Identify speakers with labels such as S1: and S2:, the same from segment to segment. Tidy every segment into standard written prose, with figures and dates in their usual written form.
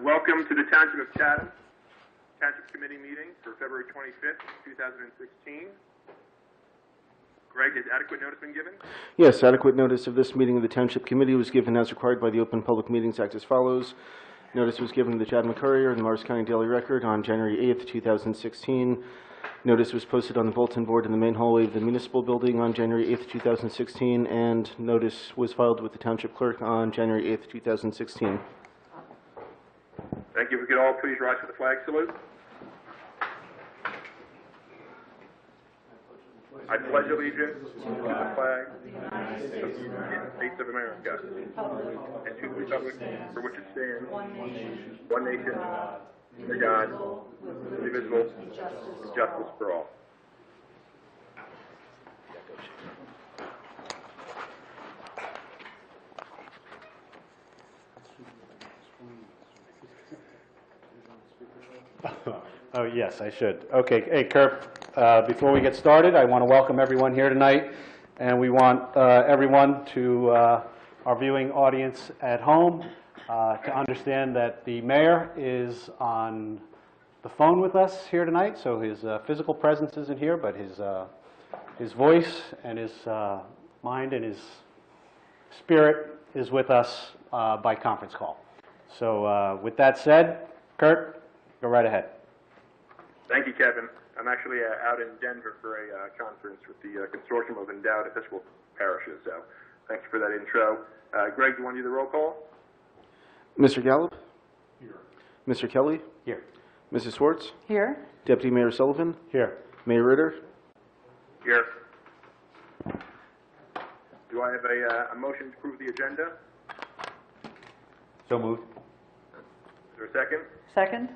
S1: Welcome to the Township of Chatham Township Committee meeting for February 25th, 2016. Greg, has adequate notice been given?
S2: Yes, adequate notice of this meeting of the Township Committee was given as required by the Open Public Meetings Act as follows. Notice was given to the Chatham Courier and the Morris County Daily Record on January 8th, 2016. Notice was posted on the bulletin board in the main hallway of the municipal building on January 8th, 2016, and notice was filed with the Township Clerk on January 8th, 2016.
S1: Thank you. If we could all please rise for the flag salute. I pledge allegiance to the flag of the United States of America and to the republic for which it stands, one nation, under God, indivisible, with justice for all.
S3: Oh, yes, I should. Okay, hey, Kurt, before we get started, I want to welcome everyone here tonight, and we want everyone to our viewing audience at home to understand that the mayor is on the phone with us here tonight, so his physical presence isn't here, but his voice and his mind and his spirit is with us by conference call. So with that said, Kurt, go right ahead.
S1: Thank you, Kevin. I'm actually out in Denver for a conference with the Consortium of Endowed Episcopal Parishes, so thank you for that intro. Greg, do you want to do the roll call?
S2: Mr. Gallup?
S3: Here.
S2: Mr. Kelly?
S3: Here.
S2: Mrs. Schwartz?
S4: Here.
S2: Deputy Mayor Sullivan?
S3: Here.
S2: Mayor Ritter?
S1: Here. Do I have a motion to approve the agenda?
S3: So moved.
S1: Is there a second?
S4: Second.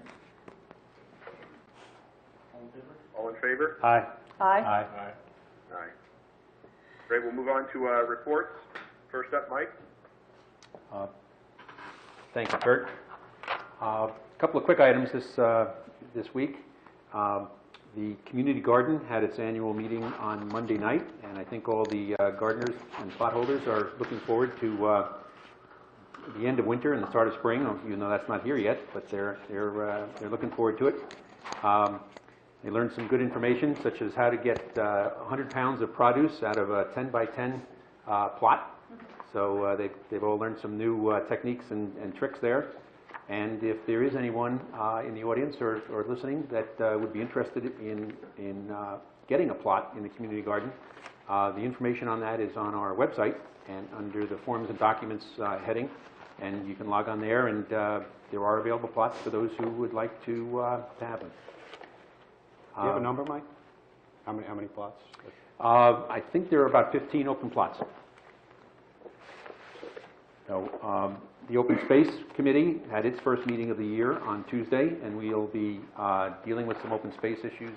S1: All in favor?
S3: Aye.
S4: Aye.
S3: Aye.
S1: Aye. Great, we'll move on to reports. First up, Mike.
S5: Thank you, Kurt. A couple of quick items this week. The community garden had its annual meeting on Monday night, and I think all the gardeners and potholders are looking forward to the end of winter and the start of spring, even though that's not here yet, but they're looking forward to it. They learned some good information, such as how to get 100 pounds of produce out of a 10 by 10 plot. So they've all learned some new techniques and tricks there. And if there is anyone in the audience or listening that would be interested in getting a plot in the community garden, the information on that is on our website and under the Forms and Documents heading. And you can log on there, and there are available plots for those who would like to have them.
S3: Do you have a number, Mike? How many plots?
S5: I think there are about 15 open plots. So, the Open Space Committee had its first meeting of the year on Tuesday, and we'll be dealing with some open space issues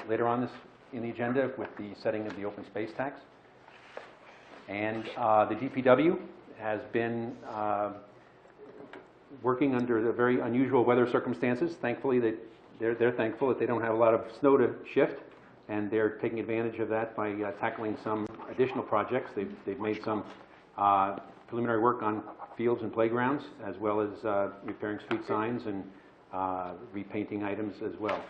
S5: later on in the agenda with the setting of the open space tax. And the DPW has been working under the very unusual weather circumstances. Thankfully, they're thankful that they don't have a lot of snow to shift, and they're taking advantage of that by tackling some additional projects. They've made some preliminary work on fields and playgrounds, as well as repairing street signs and repainting items as well.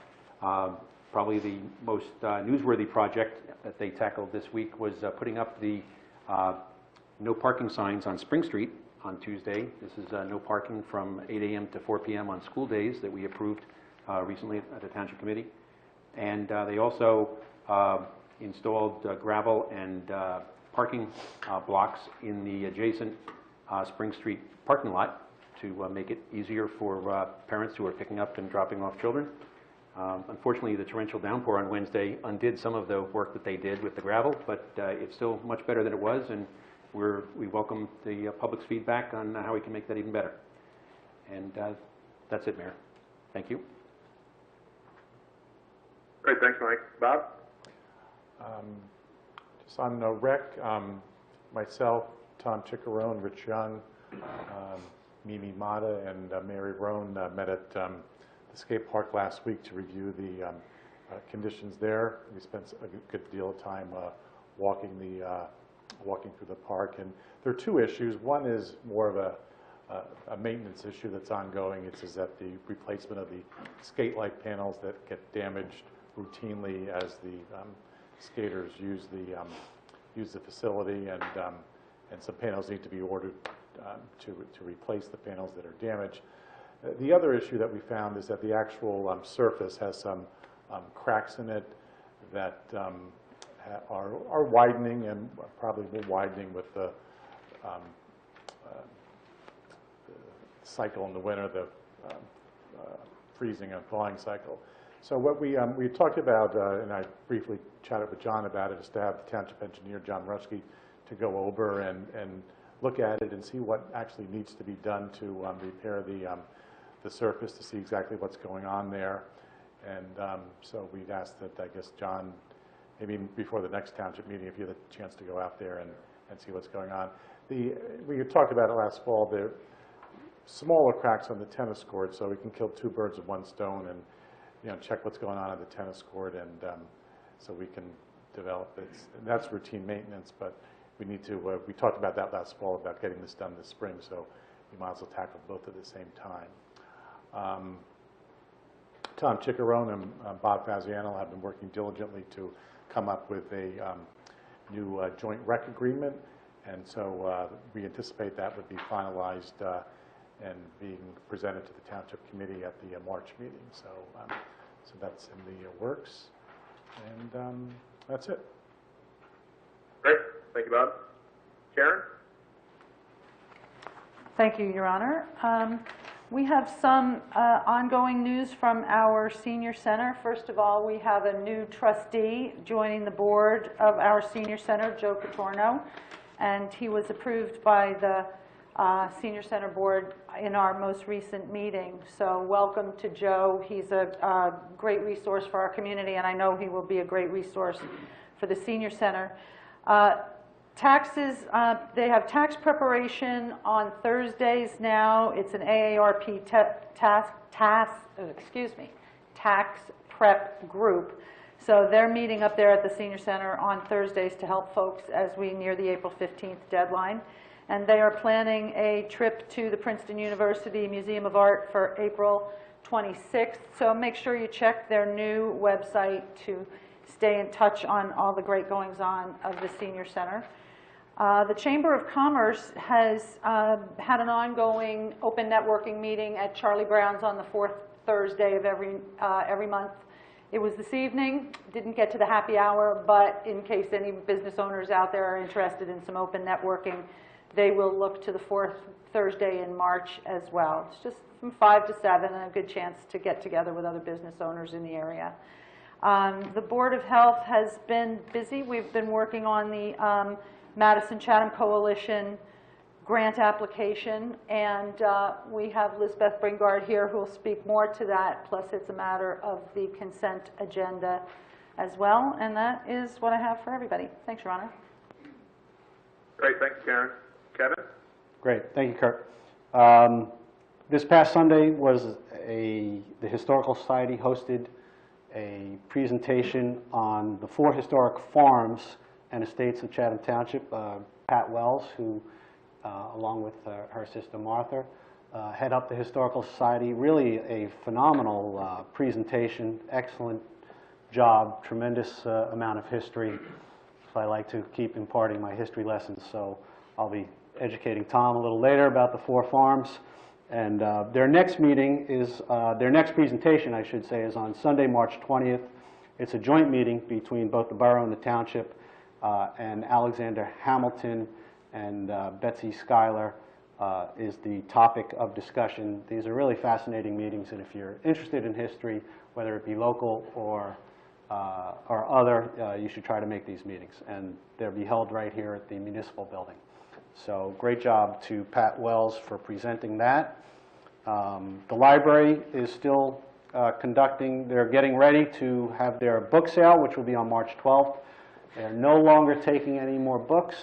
S5: Probably the most newsworthy project that they tackled this week was putting up the no parking signs on Spring Street on Tuesday. This is no parking from 8 a.m. to 4 p.m. on school days that we approved recently at the Township Committee. And they also installed gravel and parking blocks in the adjacent Spring Street parking lot to make it easier for parents who are picking up and dropping off children. Unfortunately, the torrential downpour on Wednesday undid some of the work that they did with the gravel, but it's still much better than it was, and we welcome the public's feedback on how we can make that even better. And that's it, Mayor. Thank you.
S1: Great, thanks, Mike. Bob?
S6: Just on the rec, myself, Tom Chiccarone, Rich Young, Mimi Mata, and Mary Roan met at the skate park last week to review the conditions there. We spent a good deal of time walking through the park, and there are two issues. One is more of a a maintenance issue that's ongoing. It's is that the replacement of the skate light panels that get damaged routinely as the skaters use the facility, and some panels need to be ordered to replace the panels that are damaged. The other issue that we found is that the actual surface has some cracks in it that are widening, and probably will widening with the cycle in the winter, the freezing and thawing cycle. So what we talked about, and I briefly chatted with John about it, is to have the township engineer, John Rushke, to go over and look at it and see what actually needs to be done to repair the surface, to see exactly what's going on there. And so we'd asked that, I guess, John, maybe before the next township meeting, if you had a chance to go out there and see what's going on. We had talked about it last fall, the smaller cracks on the tennis court, so we can kill two birds with one stone and, you know, check what's going on the tennis court, and so we can develop it. And that's routine maintenance, but we need to, we talked about that last fall, about getting this done this spring, so we might as well tackle both at the same time. Tom Chiccarone and Bob Faziano have been working diligently to come up with a new joint rec agreement, and so we anticipate that would be finalized and being presented to the Township Committee at the March meeting. So, so that's in the works, and that's it.
S1: Great. Thank you, Bob. Karen?
S4: Thank you, Your Honor. We have some ongoing news from our senior center. First of all, we have a new trustee joining the board of our senior center, Joe Catorno, and he was approved by the senior center board in our most recent meeting. So welcome to Joe. He's a great resource for our community, and I know he will be a great resource for the senior center. Taxes, they have tax preparation on Thursdays now. It's an AARP tax prep group. So they're meeting up there at the senior center on Thursdays to help folks as we near the April 15th deadline. And they are planning a trip to the Princeton University Museum of Art for April 26th. So make sure you check their new website to stay in touch on all the great goings-on of the senior center. The Chamber of Commerce has had an ongoing open networking meeting at Charlie Brown's on the fourth Thursday of every month. It was this evening. Didn't get to the happy hour, but in case any business owners out there are interested in some open networking, they will look to the fourth Thursday in March as well. It's just from 5 to 7 and a good chance to get together with other business owners in the area. The Board of Health has been busy. We've been working on the Madison Chatham Coalition grant application, and we have Lisbeth Bringard here who will speak more to that, plus it's a matter of the consent agenda as well, and that is what I have for everybody. Thanks, Your Honor.
S1: Great. Thanks, Karen. Kevin?
S3: Great, thank you, Kurt. This past Sunday was the Historical Society hosted a presentation on the 4 historic farms and estates of Chatham Township. Pat Wells, who, along with her sister Martha, head up the Historical Society. Really a phenomenal presentation, excellent job, tremendous amount of history. So I like to keep imparting my history lessons, so I'll be educating Tom a little later about the 4 farms. And their next meeting is, their next presentation, I should say, is on Sunday, March 20th. It's a joint meeting between both the borough and the township, and Alexander Hamilton and Betsy Schuyler is the topic of discussion. These are really fascinating meetings, and if you're interested in history, whether it be local or other, you should try to make these meetings. And they'll be held right here at the municipal building. So great job to Pat Wells for presenting that. The library is still conducting, they're getting ready to have their book sale, which will be on March 12th. They're no longer taking any more books.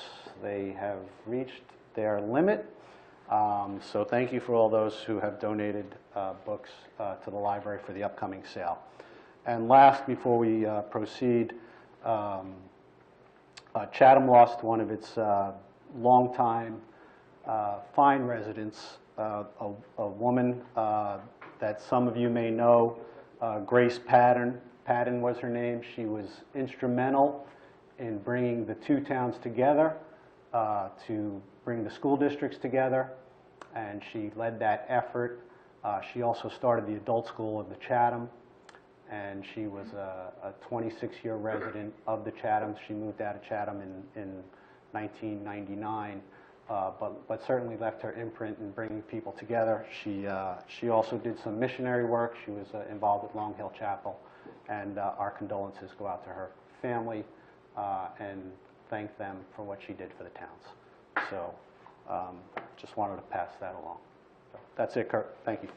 S3: They have reached their limit. So thank you for all those who have donated books to the library for the upcoming sale. And last, before we proceed, Chatham lost one of its longtime fine residents a woman that some of you may know, Grace Patton was her name. She was instrumental in bringing the two towns together, to bring the school districts together, and she led that effort. She also started the adult school of the Chatham, and she was a 26-year resident of the Chatham. She moved out of Chatham in 1999, but certainly left her imprint in bringing people together. She also did some missionary work. She was involved with Long Hill Chapel, and our condolences go out to her family, and thank them for what she did for the towns. So just wanted to pass that along. So that's it, Kurt. Thank you.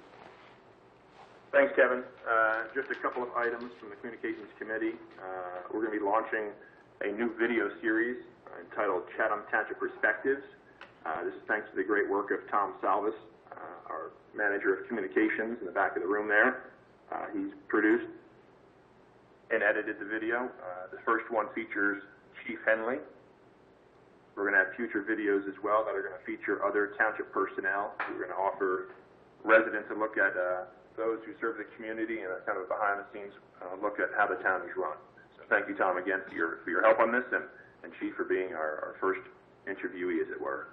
S1: Thanks, Kevin. Just a couple of items from the Communications Committee. We're going to be launching a new video series entitled Chatham Township Perspectives. This is thanks to the great work of Tom Salvis, our manager of communications in the back of the room there. He's produced and edited the video. The first one features Chief Henley. We're going to have future videos as well that are going to feature other township personnel. We're going to offer residents a look at those who serve the community and a kind of a behind-the-scenes look at how the town is run. So thank you, Tom, again for your help on this, and Chief for being our first interviewee, as it were.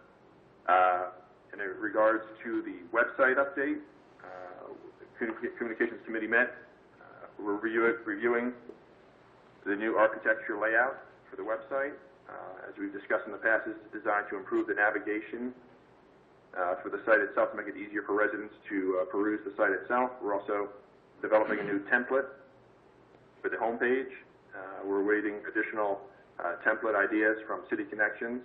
S1: In regards to the website update, the Communications Committee met. We're reviewing the new architecture layout for the website. As we've discussed in the past, this is designed to improve the navigation for the site itself, to make it easier for residents to peruse the site itself. We're also developing a new template for the homepage. We're awaiting additional template ideas from City Connections,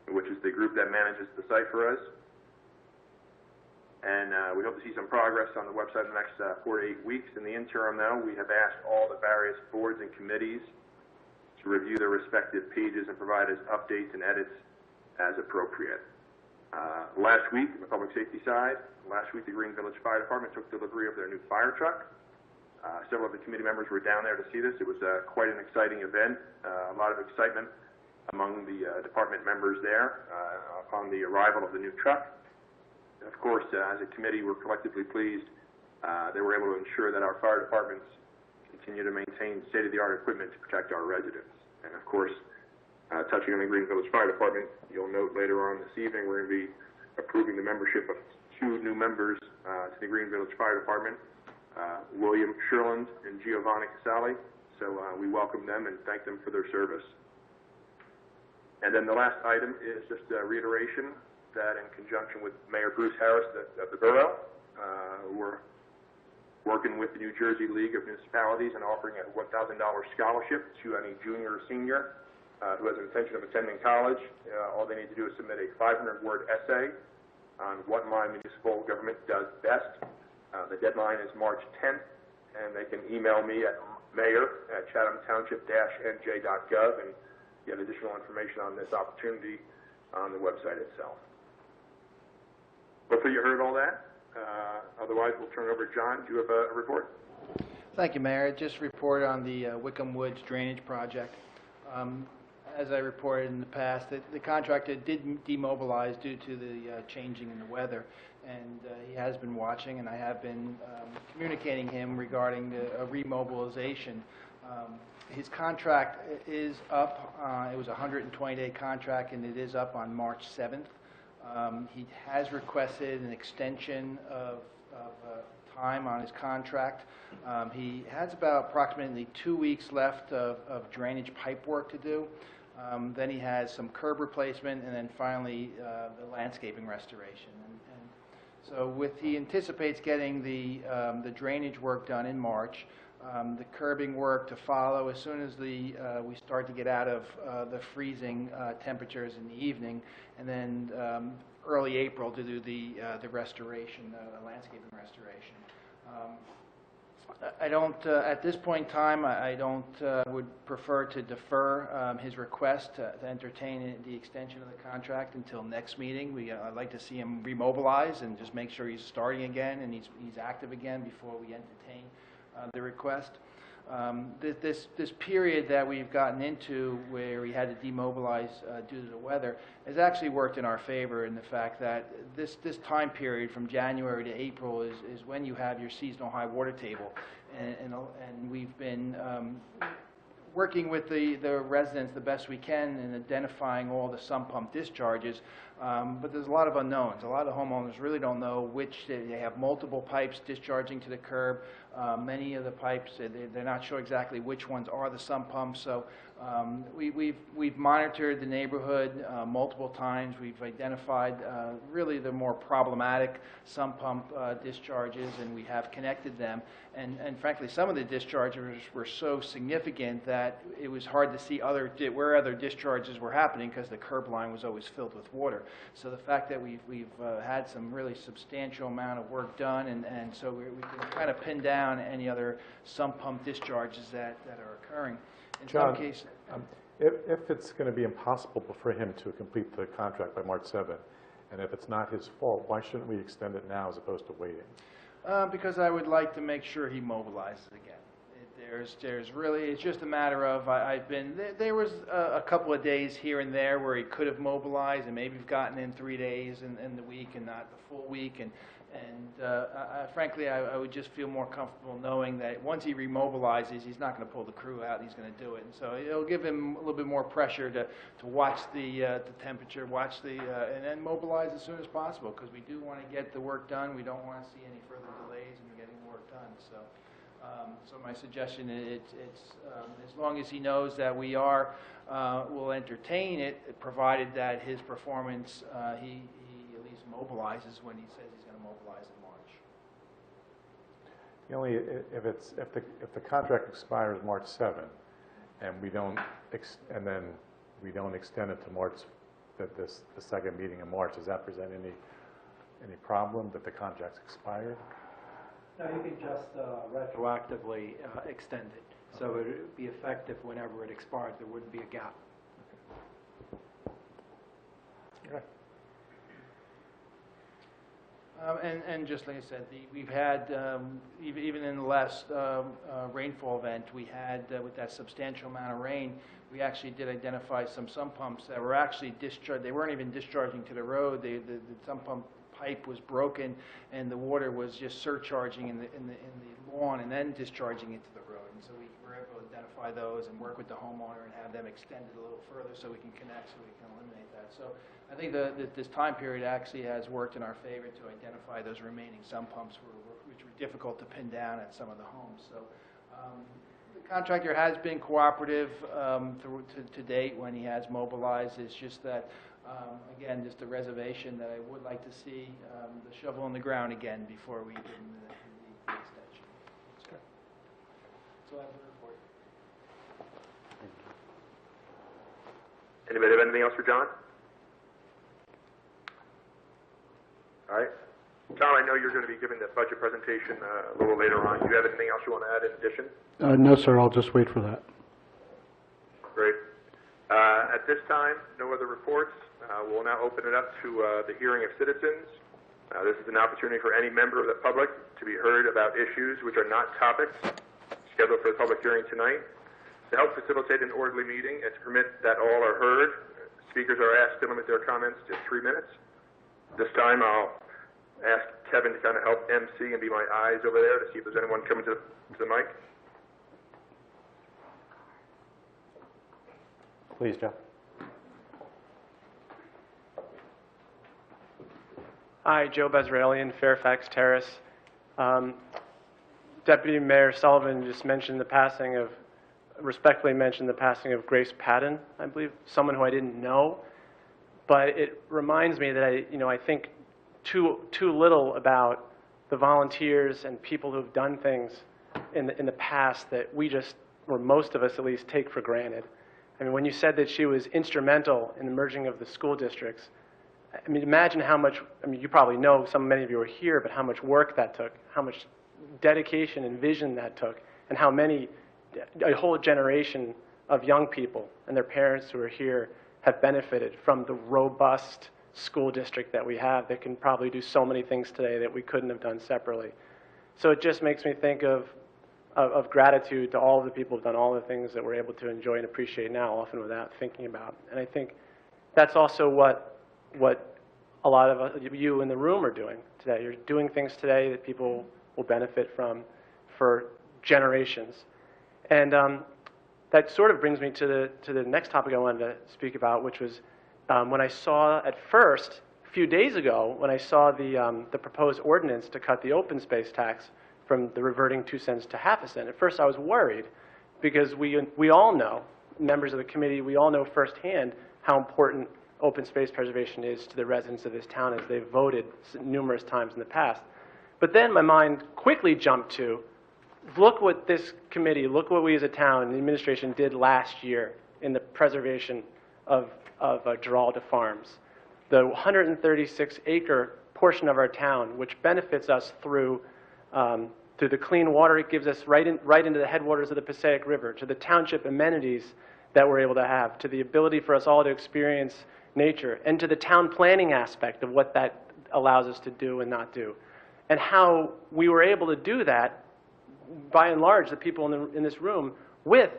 S1: which is the group that manages the site for us. And we hope to see some progress on the website in the next 4 to 8 weeks. In the interim, though, we have asked all the various boards and committees to review their respective pages and provide us updates and edits as appropriate. Last week, on the public safety side, the Green Village Fire Department took delivery of their new fire truck. Several of the committee members were down there to see this. It was quite an exciting event, a lot of excitement among the department members there upon the arrival of the new truck. And of course, as a committee, we're collectively pleased they were able to ensure that our fire departments continue to maintain state-of-the-art equipment to protect our residents. And of course, touching on the Green Village Fire Department, you'll note later on this evening we're going to be approving the membership of 2 new members to the Green Village Fire Department, William Sherland and Giovanni Casali. So we welcome them and thank them for their service. And then the last item is just a reiteration that in conjunction with Mayor Bruce Harris of the borough, we're working with the New Jersey League of Municipalities and offering a $1,000 scholarship to any junior or senior who has an intention of attending college. All they need to do is submit a 500-word essay on what my municipal government does best. The deadline is March 10th, and they can email me at mayor@chathamtownship-nj.gov and get additional information on this opportunity on the website itself. Hopefully you heard all that. Otherwise, we'll turn it over to John. Do you have a report?
S7: Thank you, Mayor. Just report on the Wickham Woods Drainage Project. As I reported in the past, the contractor did demobilize due to the changing in the weather, and he has been watching, and I have been communicating him regarding the remobilization. His contract is up. It was a 120-day contract, and it is up on March 7th. He has requested an extension of time on his contract. He has about approximately 2 weeks left of drainage pipe work to do. Then he has some curb replacement, and then finally the landscaping restoration. And so he anticipates getting the drainage work done in March, the curbing work to follow as soon as we start to get out of the freezing temperatures in the evening, and then early April to do the restoration, the landscaping restoration. I don't, at this point in time, I don't would prefer to defer his request to entertain the extension of the contract until next meeting. I'd like to see him remobilize and just make sure he's starting again and he's active again before we entertain the request. This period that we've gotten into where we had to demobilize due to the weather has actually worked in our favor in the fact that this time period from January to April is when you have your seasonal high water table. And we've been working with the residents the best we can in identifying all the sump pump discharges, but there's a lot of unknowns. A lot of homeowners really don't know which, they have multiple pipes discharging to the curb. Many of the pipes, they're not sure exactly which ones are the sump pumps. So we've monitored the neighborhood multiple times. We've identified really the more problematic sump pump discharges, and we have connected them. And frankly, some of the discharges were so significant that it was hard to see where other discharges were happening because the curb line was always filled with water. So the fact that we've had some really substantial amount of work done, and so we can kind of pin down any other sump pump discharges that are occurring. In
S6: John,
S7: some cases,
S6: if it's going to be impossible for him to complete the contract by March 7th, and if it's not his fault, why shouldn't we extend it now as opposed to waiting?
S7: because I would like to make sure he mobilizes again. There's really, it's just a matter of, there was a couple of days here and there where he could have mobilized, and maybe we've gotten in 3 days in the week and not the full week, and frankly, I would just feel more comfortable knowing that once he remobilizes, he's not going to pull the crew out, he's going to do it. And so it'll give him a little bit more pressure to watch the temperature, and then mobilize as soon as possible, because we do want to get the work done. We don't want to see any further delays in getting the work done. So my suggestion is, as long as he knows that we'll entertain it, provided that his performance, he at least mobilizes when he says he's going to mobilize in March.
S6: If the contract expires March 7th, and then we don't extend it to March, the second meeting in March, does that present any problem that the contract's expired?
S8: No, you can just retroactively extend it, so it would be effective whenever it expires. There wouldn't be a gap.
S6: Okay.
S7: And just like I said, we've had, even in the last rainfall event, we had, with that substantial amount of rain, we actually did identify some sump pumps that were actually discharged. They weren't even discharging to the road. The sump pump pipe was broken, and the water was just surcharging in the lawn and then discharging into the road. And so we were able to identify those and work with the homeowner and have them extended a little further so we can connect, so we can eliminate that. So I think this time period actually has worked in our favor to identify those remaining sump pumps which were difficult to pin down at some of the homes. So the contractor has been cooperative to date when he has mobilized. It's just that again, just a reservation that I would like to see the shovel in the ground again before we give him the extension. So I have a report.
S1: Anybody have anything else for John? All right. Tom, I know you're going to be giving the budget presentation a little later on. Do you have anything else you want to add in addition?
S3: No, sir, I'll just wait for that.
S1: Great. At this time, no other reports. We'll now open it up to the hearing of citizens. This is an opportunity for any member of the public to be heard about issues which are not topics scheduled for the public hearing tonight. To help facilitate an orderly meeting and to permit that all are heard, speakers are asked to limit their comments to 3 minutes. This time, I'll ask Kevin to kind of help MC and be my eyes over there to see if there's anyone coming to the mic.
S3: Please, Joe.
S9: Hi, Joe Bezralian, Fairfax Terrace. Deputy Mayor Sullivan just respectfully mentioned the passing of Grace Patton, I believe, someone who I didn't know. But it reminds me that I think too little about the volunteers and people who've done things in the past that we just, or most of us at least, take for granted. I mean, when you said that she was instrumental in the merging of the school districts, I mean, imagine how much, you probably know, many of you are here, but how much work that took, how much dedication and vision that took, and how a whole generation of young people and their parents who are here have benefited from the robust school district that we have that can probably do so many things today that we couldn't have done separately. So it just makes me think of of gratitude to all of the people who've done all the things that we're able to enjoy and appreciate now, often without thinking about. And I think that's also what a lot of you in the room are doing today. You're doing things today that people will benefit from for generations. And that sort of brings me to the next topic I wanted to speak about, which was when I saw at first, a few days ago, when I saw the proposed ordinance to cut the open space tax from the reverting 2 cents to half a cent. At first I was worried because we all know, members of the committee, we all know firsthand how important open space preservation is to the residents of this town as they've voted numerous times in the past. But then my mind quickly jumped to, look what this committee, look what we as a town and the administration did last year in the preservation of Giralda Farms. The 136-acre portion of our town, which benefits us through the clean water it gives us right into the headwaters of the Passaic River, to the township amenities that we're able to have, to the ability for us all to experience nature, and to the town planning aspect of what that allows us to do and not do. And how we were able to do that, by and large, the people in this room, with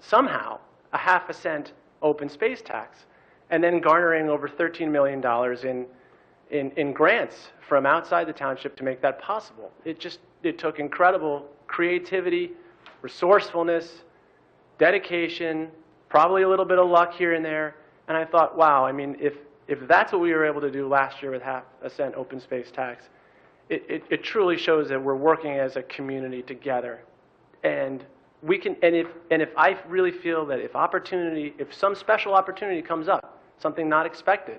S9: somehow a half a cent open space tax, and then garnering over $13 million in grants from outside the township to make that possible. It took incredible creativity, resourcefulness, dedication, probably a little bit of luck here and there. And I thought, wow, I mean, if that's what we were able to do last year with half a cent open space tax, it truly shows that we're working as a community together. And we can, and if I really feel that if some special opportunity comes up, something not expected,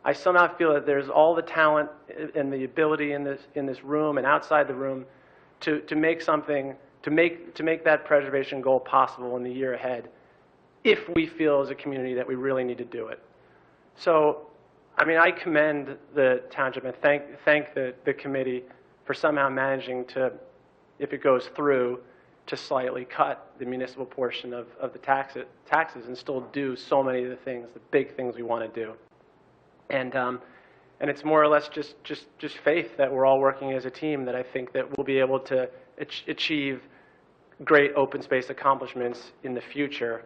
S9: I somehow feel that there's all the talent and the ability in this room and outside the room to make something, to make that preservation goal possible in the year ahead, if we feel as a community that we really need to do it. So, I mean, I commend the township and thank the committee for somehow managing to, if it goes through, to slightly cut the municipal portion of the taxes and still do so many of the things, the big things we want to do. And it's more or less just faith that we're all working as a team, that I think that we'll be able to achieve great open space accomplishments in the future,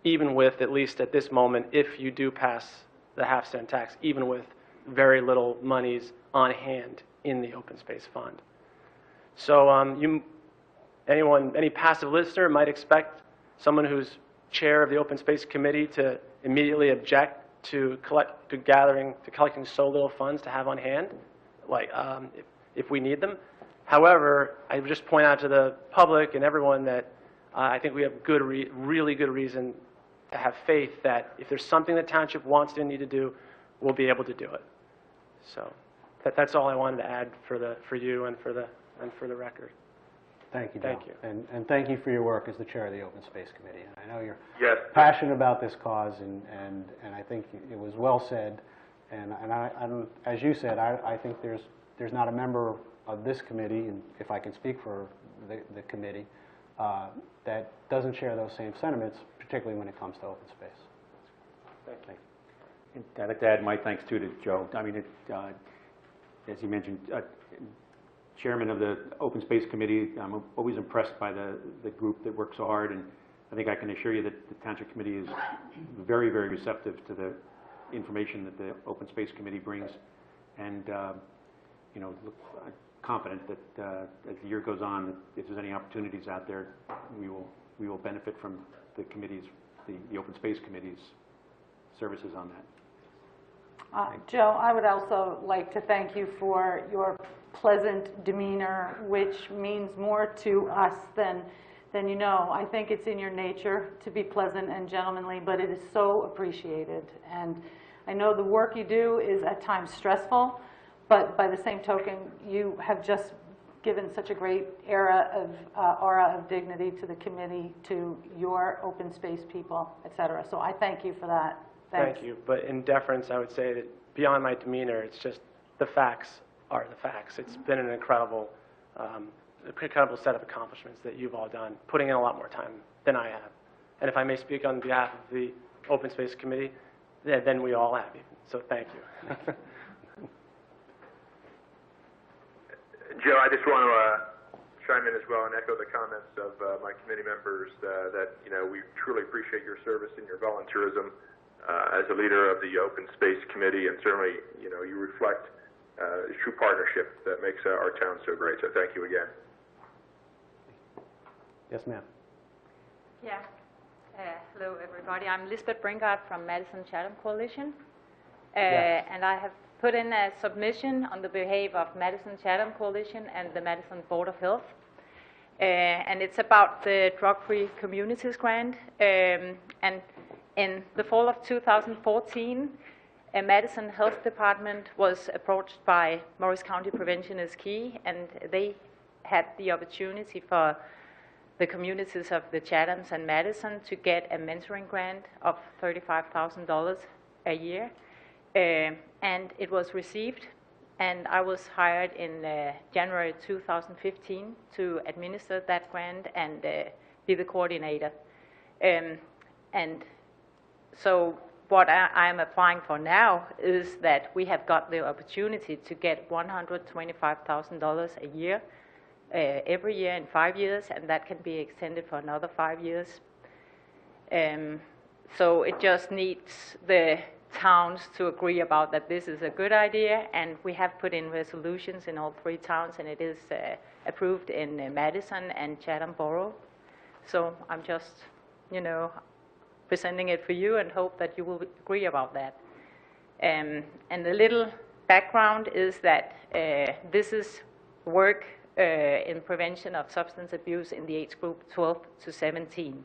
S9: even with, at least at this moment, if you do pass the half cent tax, even with very little monies on hand in the open space fund. So any passive listener might expect someone who's chair of the open space committee to immediately object to collecting so little funds to have on hand, like if we need them. However, I would just point out to the public and everyone that I think we have really good reason to have faith that if there's something the township wants to need to do, we'll be able to do it. So that's all I wanted to add for you and for the record.
S3: Thank you, Joe.
S9: Thank you.
S3: And thank you for your work as the chair of the Open Space Committee. And I know you're
S1: Yes.
S3: passionate about this cause, and I think it was well said. And as you said, I think there's not a member of this committee, and if I can speak for the committee, that doesn't share those same sentiments, particularly when it comes to open space.
S9: Thank you.
S5: And I'd like to add my thanks too to Joe. I mean, as he mentioned, chairman of the Open Space Committee, I'm always impressed by the group that works so hard, and I think I can assure you that the Township Committee is very receptive to the information that the Open Space Committee brings, and you know, I'm confident that as the year goes on, if there's any opportunities out there, we will benefit from the committee's, the Open Space Committee's services on that.
S4: Joe, I would also like to thank you for your pleasant demeanor, which means more to us than you know. I think it's in your nature to be pleasant and gentlemanly, but it is so appreciated. And I know the work you do is at times stressful, but by the same token, you have just given such a great aura of dignity to the committee, to your open space people, et cetera. So I thank you for that. Thanks.
S9: Thank you. But in deference, I would say that beyond my demeanor, it's just the facts are the facts. It's been an incredible set of accomplishments that you've all done, putting in a lot more time than I have. And if I may speak on behalf of the Open Space Committee, then we all have even. So thank you.
S1: Joe, I just want to chime in as well and echo the comments of my committee members that, we truly appreciate your service and your volunteerism as a leader of the Open Space Committee, and certainly, you reflect a true partnership that makes our town so great. So thank you again.
S3: Yes, ma'am.
S10: Yeah. Hello, everybody. I'm Lisbeth Brinkart from Madison Chatham Coalition. And I have put in a submission on the behalf of Madison Chatham Coalition and the Madison Board of Health. And it's about the Drug-Free Communities Grant. And in the fall of 2014, Madison Health Department was approached by Morris County Prevention is Key, and they had the opportunity for the communities of the Chathams and Madison to get a mentoring grant of $35,000 a year. And it was received, and I was hired in January 2015 to administer that grant and be the coordinator. And so what I'm applying for now is that we have got the opportunity to get $125,000 a year, every year in 5 years, and that can be extended for another 5 years. So it just needs the towns to agree about that this is a good idea, and we have put in resolutions in all 3 towns, and it is approved in Madison and Chatham Borough. So I'm just, presenting it for you and hope that you will agree about that. And the little background is that this is work in prevention of substance abuse in the age group 12 to 17.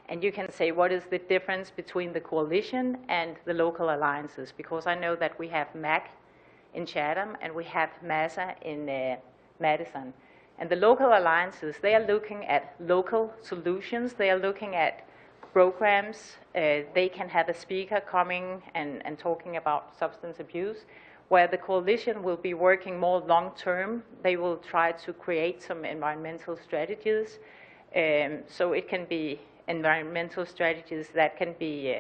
S10: And you can say, what is the difference between the coalition and the local alliances? Because I know that we have MAC in Chatham and we have MASA in Madison. And the local alliances, they are looking at local solutions. They are looking at programs. They can have a speaker coming and talking about substance abuse, where the coalition will be working more long-term. They will try to create some environmental strategies. So it can be environmental strategies that can be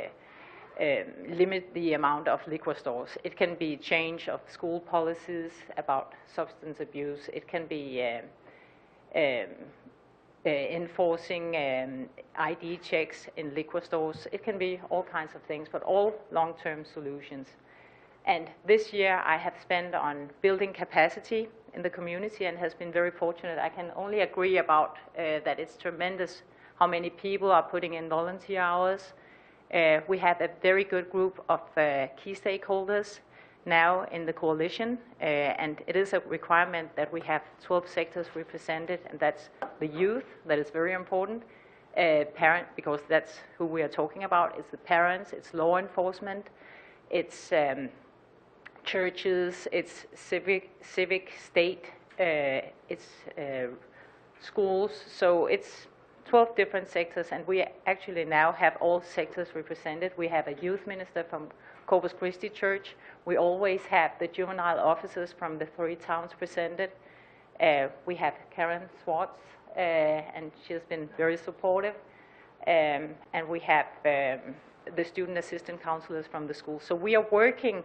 S10: limit the amount of liquor stores. It can be change of school policies about substance abuse. It can be enforcing ID checks in liquor stores. It can be all kinds of things, but all long-term solutions. And this year I have spent on building capacity in the community and has been very fortunate. I can only agree about that it's tremendous how many people are putting in volunteer hours. We have a very good group of key stakeholders now in the coalition, and it is a requirement that we have 12 sectors represented, and that's the youth, that is very important, parent, because that's who we are talking about, it's the parents, it's law enforcement, it's churches, it's civic state, it's schools, so it's 12 different sectors, and we actually now have all sectors represented. We have a youth minister from Corpus Christi Church. We always have the juvenile officers from the 3 towns presented. We have Karen Swartz, and she has been very supportive. And we have the student assistant counselors from the schools. So we are working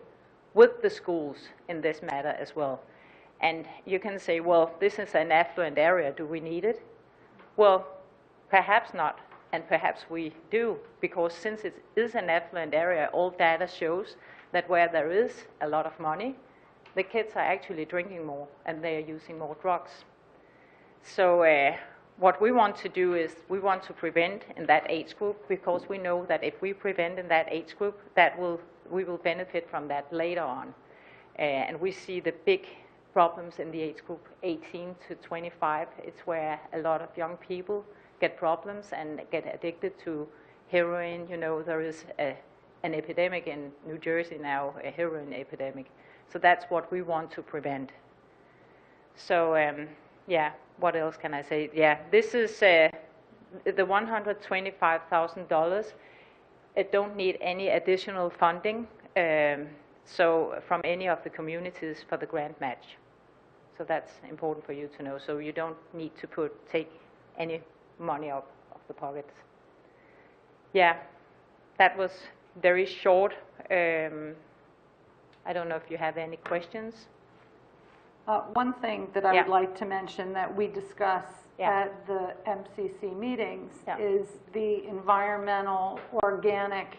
S10: with the schools in this matter as well. And you can say, well, this is an affluent area. Do we need it? Well, perhaps not, and perhaps we do, because since it is an affluent area, all data shows that where there is a lot of money, the kids are actually drinking more and they are using more drugs. So what we want to do is we want to prevent in that age group, because we know that if we prevent in that age group, we will benefit from that later on. And we see the big problems in the age group 18 to 25. It's where a lot of young people get problems and get addicted to heroin. There is an epidemic in New Jersey now, a heroin epidemic. So that's what we want to prevent. So, what else can I say? Yeah, this is the $125,000. It don't need any additional funding, so from any of the communities for the grant match. So that's important for you to know. So you don't need to take any money out of the pockets. Yeah, that was very short. I don't know if you have any questions.
S4: One thing that I
S10: Yeah.
S4: would like to mention that we discuss
S10: Yeah.
S4: at the MCC meetings
S10: Yeah.
S4: is the environmental, organic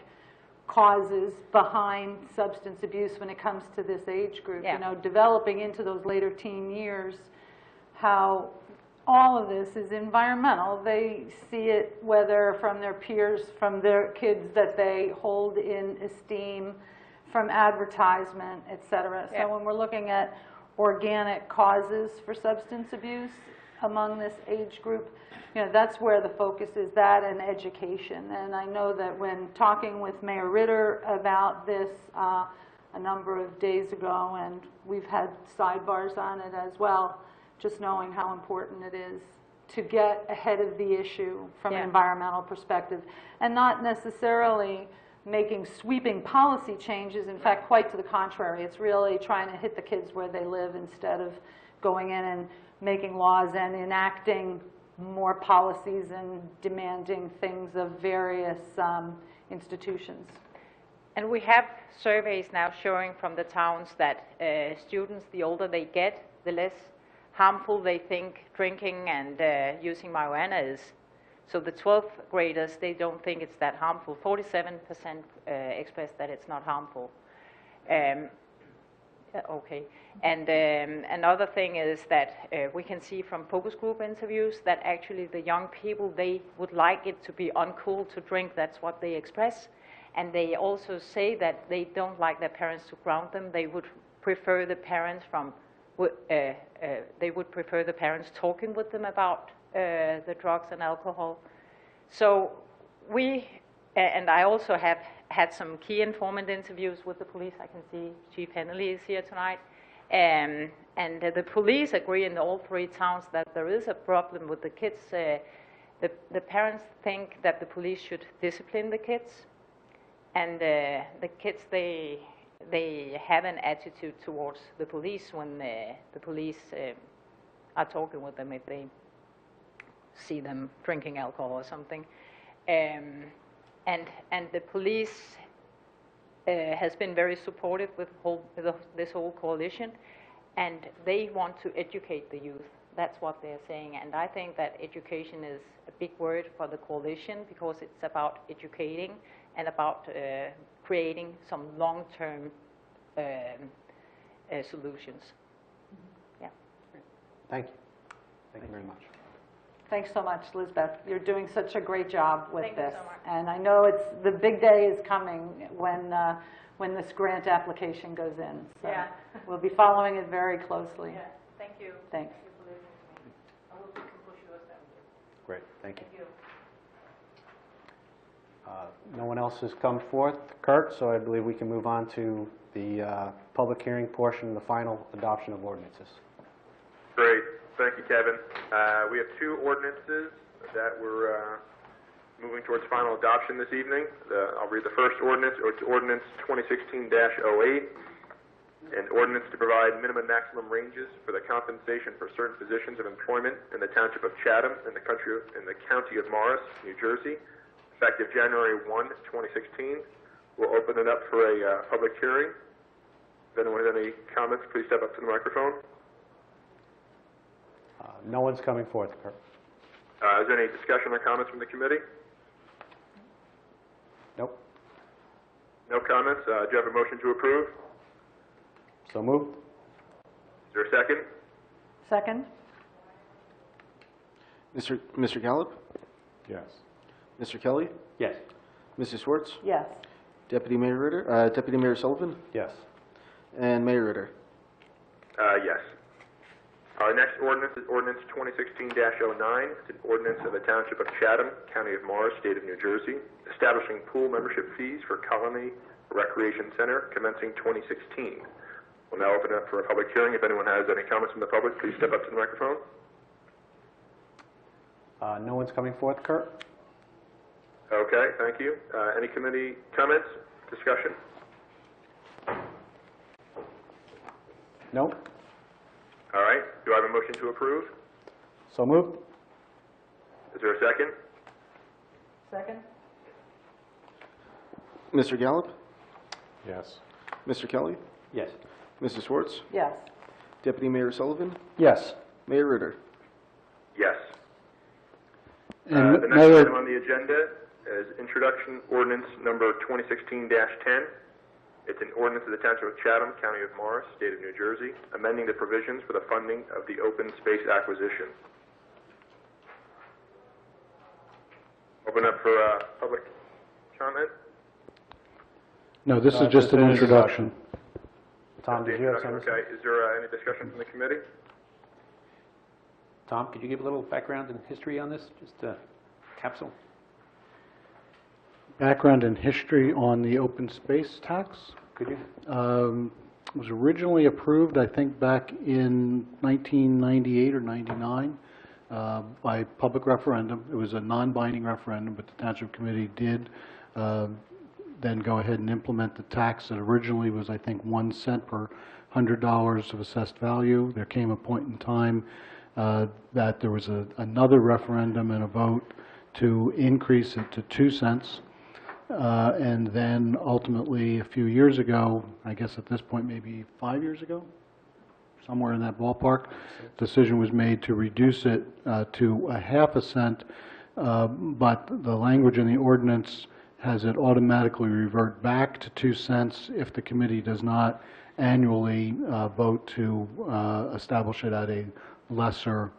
S4: causes behind substance abuse when it comes to this age group.
S10: Yeah.
S4: You know, developing into those later teen years, how all of this is environmental. They see it whether from their peers, from their kids that they hold in esteem, from advertisement, et cetera.
S10: Yeah.
S4: So when we're looking at organic causes for substance abuse among this age group, you know, that's where the focus is, that and education. And I know that when talking with Mayor Ritter about this a number of days ago, and we've had sidebars on it as well, just knowing how important it is to get ahead of the issue from an
S10: Yeah.
S4: environmental perspective, and not necessarily making sweeping policy changes. In fact, quite to the contrary. It's really trying to hit the kids where they live instead of going in and making laws and enacting more policies and demanding things of various institutions.
S10: And we have surveys now showing from the towns that students, the older they get, the less harmful they think drinking and using marijuana is. So the 12th graders, they don't think it's that harmful. 47% express that it's not harmful. Okay. And another thing is that we can see from focus group interviews that actually the young people, they would like it to be uncool to drink. That's what they express. And they also say that they don't like their parents to ground them. They would prefer the parents they would prefer the parents talking with them about the drugs and alcohol. So and I also have had some key informant interviews with the police. I can see Chief Hennelly is here tonight. And the police agree in all three towns that there is a problem with the kids. The parents think that the police should discipline the kids. And the kids, they have an attitude towards the police when the police are talking with them if they see them drinking alcohol or something. And the police has been very supportive with this whole coalition, and they want to educate the youth. That's what they're saying, and I think that education is a big word for the coalition because it's about educating and about creating some long-term solutions. Yeah.
S3: Thank you. Thank you very much.
S4: Thanks so much, Lisbeth. You're doing such a great job with
S10: Thank you
S4: this.
S10: so much.
S4: And I know the big day is coming when this grant application goes in. So
S10: Yeah.
S4: we'll be following it very closely.
S10: Yeah. Thank you.
S4: Thanks.
S10: Thank you for listening to me. I hope we can push yours down.
S3: Great, thank you.
S10: Thank you.
S3: No one else has come forth, Kurt, so I believe we can move on to the public hearing portion, the final adoption of ordinances.
S1: Great. Thank you, Kevin. We have two ordinances that we're moving towards final adoption this evening. I'll read the first ordinance. It's Ordinance 2016-08, an ordinance to provide minimum and maximum ranges for the compensation for certain positions of employment in the Township of Chatham in the County of Morris, New Jersey, effective January 1, 2016. We'll open it up for a public hearing. If anyone has any comments, please step up to the microphone.
S3: No one's coming forth, Kurt.
S1: Is there any discussion or comments from the committee?
S3: Nope.
S1: No comments. Do you have a motion to approve?
S3: So moved?
S1: Is there a second?
S4: Second?
S2: Mr. Gallup?
S6: Yes.
S2: Mr. Kelly?
S5: Yes.
S2: Mrs. Schwartz?
S4: Yes.
S2: Deputy Mayor Ritter? Deputy Mayor Sullivan?
S3: Yes.
S2: And Mayor Ritter?
S1: Yes. Our next ordinance is Ordinance 2016-09. It's an ordinance of the Township of Chatham, County of Morris, State of New Jersey, establishing pool membership fees for Colony Recreation Center commencing 2016. We'll now open it up for a public hearing. If anyone has any comments from the public, please step up to the microphone.
S3: No one's coming forth, Kurt?
S1: Okay, thank you. Any committee comments, discussion?
S3: Nope.
S1: All right. Do I have a motion to approve?
S3: So moved?
S1: Is there a second?
S4: Second?
S2: Mr. Gallup?
S6: Yes.
S2: Mr. Kelly?
S5: Yes.
S2: Mrs. Schwartz?
S4: Yes.
S2: Deputy Mayor Sullivan,
S3: Yes.
S2: Mayor Ritter.
S1: Yes.
S3: And
S1: The next
S3: Mayor,
S1: item on the agenda is introduction ordinance number 2016-10. It's an ordinance of the Township of Chatham, County of Morris, State of New Jersey, amending the provisions for the funding of the open space acquisition. Open up for public comment.
S3: no, this is just an introduction.
S5: Tom, did you have something?
S1: Okay, is there any discussion from the committee?
S5: Tom, could you give a little background and history on this, just a capsule?
S3: Background and history on the open space tax.
S5: Could you?
S3: It was originally approved, I think, back in 1998 or 99 by public referendum. It was a non-binding referendum, but the Township Committee did then go ahead and implement the tax that originally was, I think, 1 cent per $100 of assessed value. There came a point in time that there was another referendum and a vote to increase it to 2 cents. And then ultimately, a few years ago, I guess at this point maybe 5 years ago, somewhere in that ballpark, decision was made to reduce it to a ½ cent, but the language in the ordinance has it automatically revert back to 2 cents if the committee does not annually vote to establish it at a lesser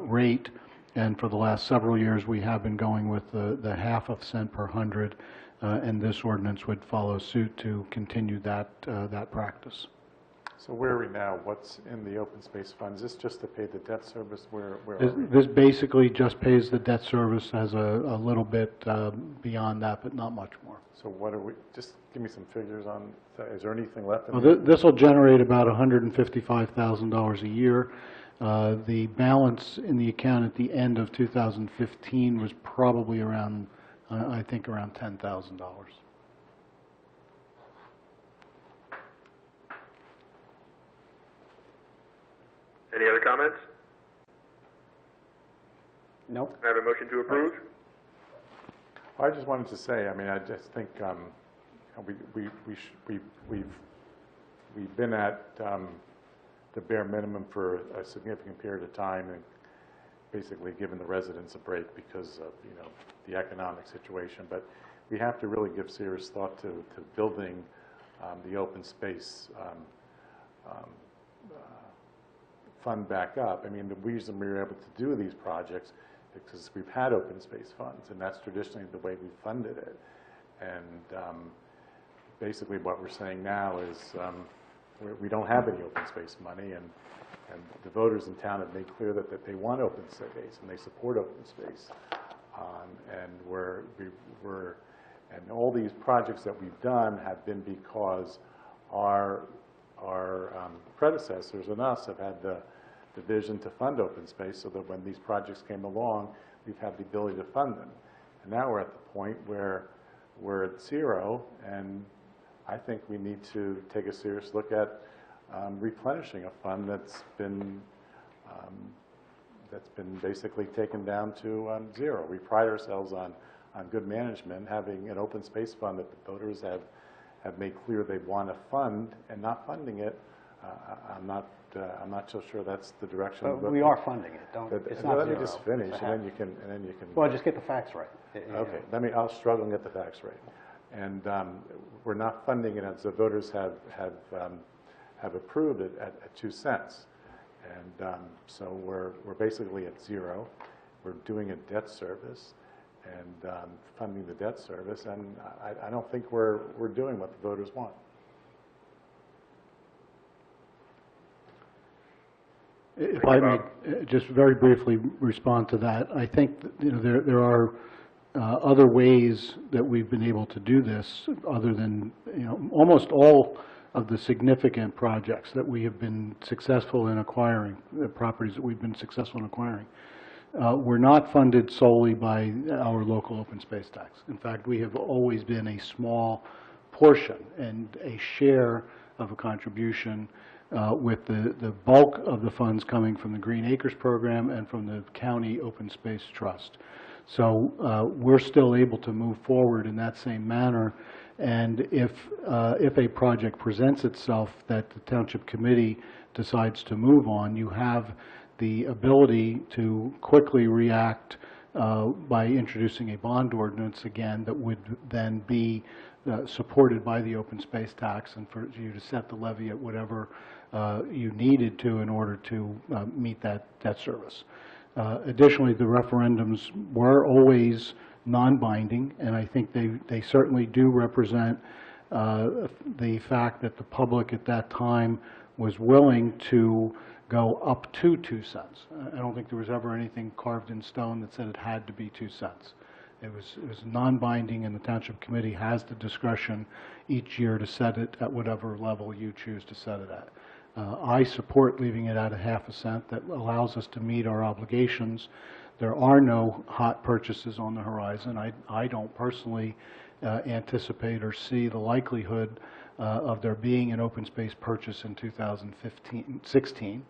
S3: rate. And for the last several years, we have been going with the ½ cent per 100, and this ordinance would follow suit to continue that practice.
S6: So where are we now? What's in the open space fund? Is this just to pay the debt service? Where are we?
S3: This basically just pays the debt service, as a little bit beyond that, but not much more.
S6: So what are we, just give me some figures on, is there anything left in
S3: Well, this will generate about $155,000 a year. The balance in the account at the end of 2015 was probably around, I think, around $10,000.
S1: Any other comments?
S5: No?
S1: Can I have a motion to approve?
S6: I just wanted to say, I mean, I just think we've been at the bare minimum for a significant period of time, and basically given the residents a break because of, you know, the economic situation. But we have to really give serious thought to building the open space fund back up. I mean, the reason we were able to do these projects is because we've had open space funds, and that's traditionally the way we funded it. And basically what we're saying now is we don't have any open space money, and the voters in town have made clear that they want open space and they support open space. And all these projects that we've done have been because our predecessors and us have had the vision to fund open space, so that when these projects came along, we've had the ability to fund them. And now we're at the point where we're at zero, and I think we need to take a serious look at replenishing a fund that's been basically taken down to zero. We pride ourselves on good management, having an open space fund that the voters have made clear they want to fund, and not funding it. I'm not so sure that's the direction.
S3: But we are funding it. It's not
S6: let me
S3: zero.
S6: just finish, and then you can.
S3: Well, just get the facts right.
S6: Okay, I'll struggle and get the facts right. And we're not funding it as the voters have approved it at 2 cents. And so we're basically at zero. We're doing a debt service and funding the debt service, and I don't think we're doing what the voters want.
S3: If I may just very briefly respond to that, I think that, you know, there are other ways that we've been able to do this, other than, you know, almost all of the significant projects that we have been successful in acquiring, the properties that we've been successful in acquiring, were not funded solely by our local open space tax. In fact, we have always been a small portion and a share of a contribution, with the bulk of the funds coming from the Green Acres program and from the County Open Space Trust. So we're still able to move forward in that same manner,
S11: And if a project presents itself that the Township Committee decides to move on, you have the ability to quickly react by introducing a bond ordinance again that would then be supported by the open space tax, and for you to set the levy at whatever you needed to in order to meet that debt service. Additionally, the referendums were always non-binding, and I think they certainly do represent the fact that the public at that time was willing to go up to 2 cents. I don't think there was ever anything carved in stone that said it had to be 2 cents. It was non-binding, and the Township Committee has the discretion each year to set it at whatever level you choose to set it at. I support leaving it at a ½ cent. That allows us to meet our obligations. There are no hot purchases on the horizon. I don't personally anticipate or see the likelihood of there being an open space purchase in 2016.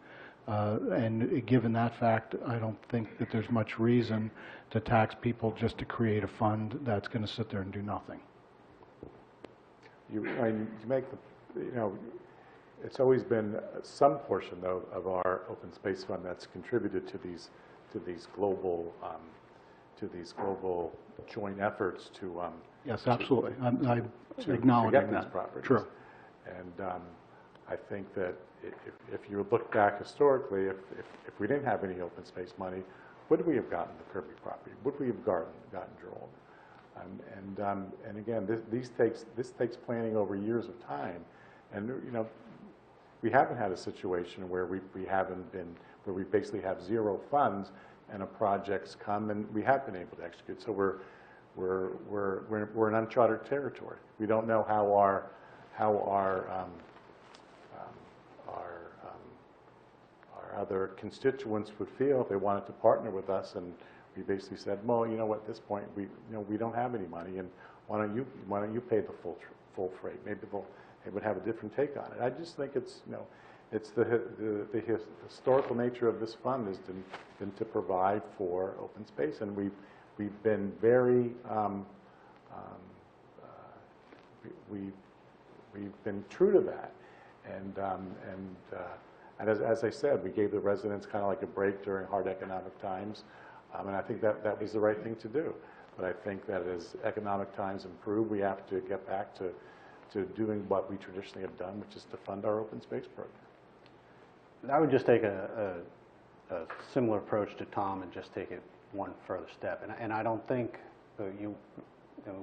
S11: And given that fact, I don't think that there's much reason to tax people just to create a fund that's going to sit there and do nothing.
S6: You make the, it's always been some portion, though, of our open space fund that's contributed to these global joint efforts to
S11: Yes, absolutely. I'm
S6: to
S11: acknowledging
S6: get
S11: that.
S6: these properties.
S11: True.
S6: And I think that if you look back historically, if we didn't have any open space money, would we have gotten the Kirby property? Would we have gotten Gerald? And again, this takes planning over years of time, and we haven't had a situation where we basically have zero funds and a project's come and we have been able to execute. So we're in uncharted territory. We don't know how our other constituents would feel if they wanted to partner with us, and we basically said, well, at this point we don't have any money, and why don't you pay the full freight? Maybe they would have a different take on it. I just think it's it's the historical nature of this fund has been to provide for open space, and we've been very we've been true to that, and as I said, we gave the residents kind of like a break during hard economic times, and I think that was the right thing to do. But I think that as economic times improve, we have to get back to doing what we traditionally have done, which is to fund our open space program.
S3: I would just take a similar approach to Tom and just take it one further step. And I don't think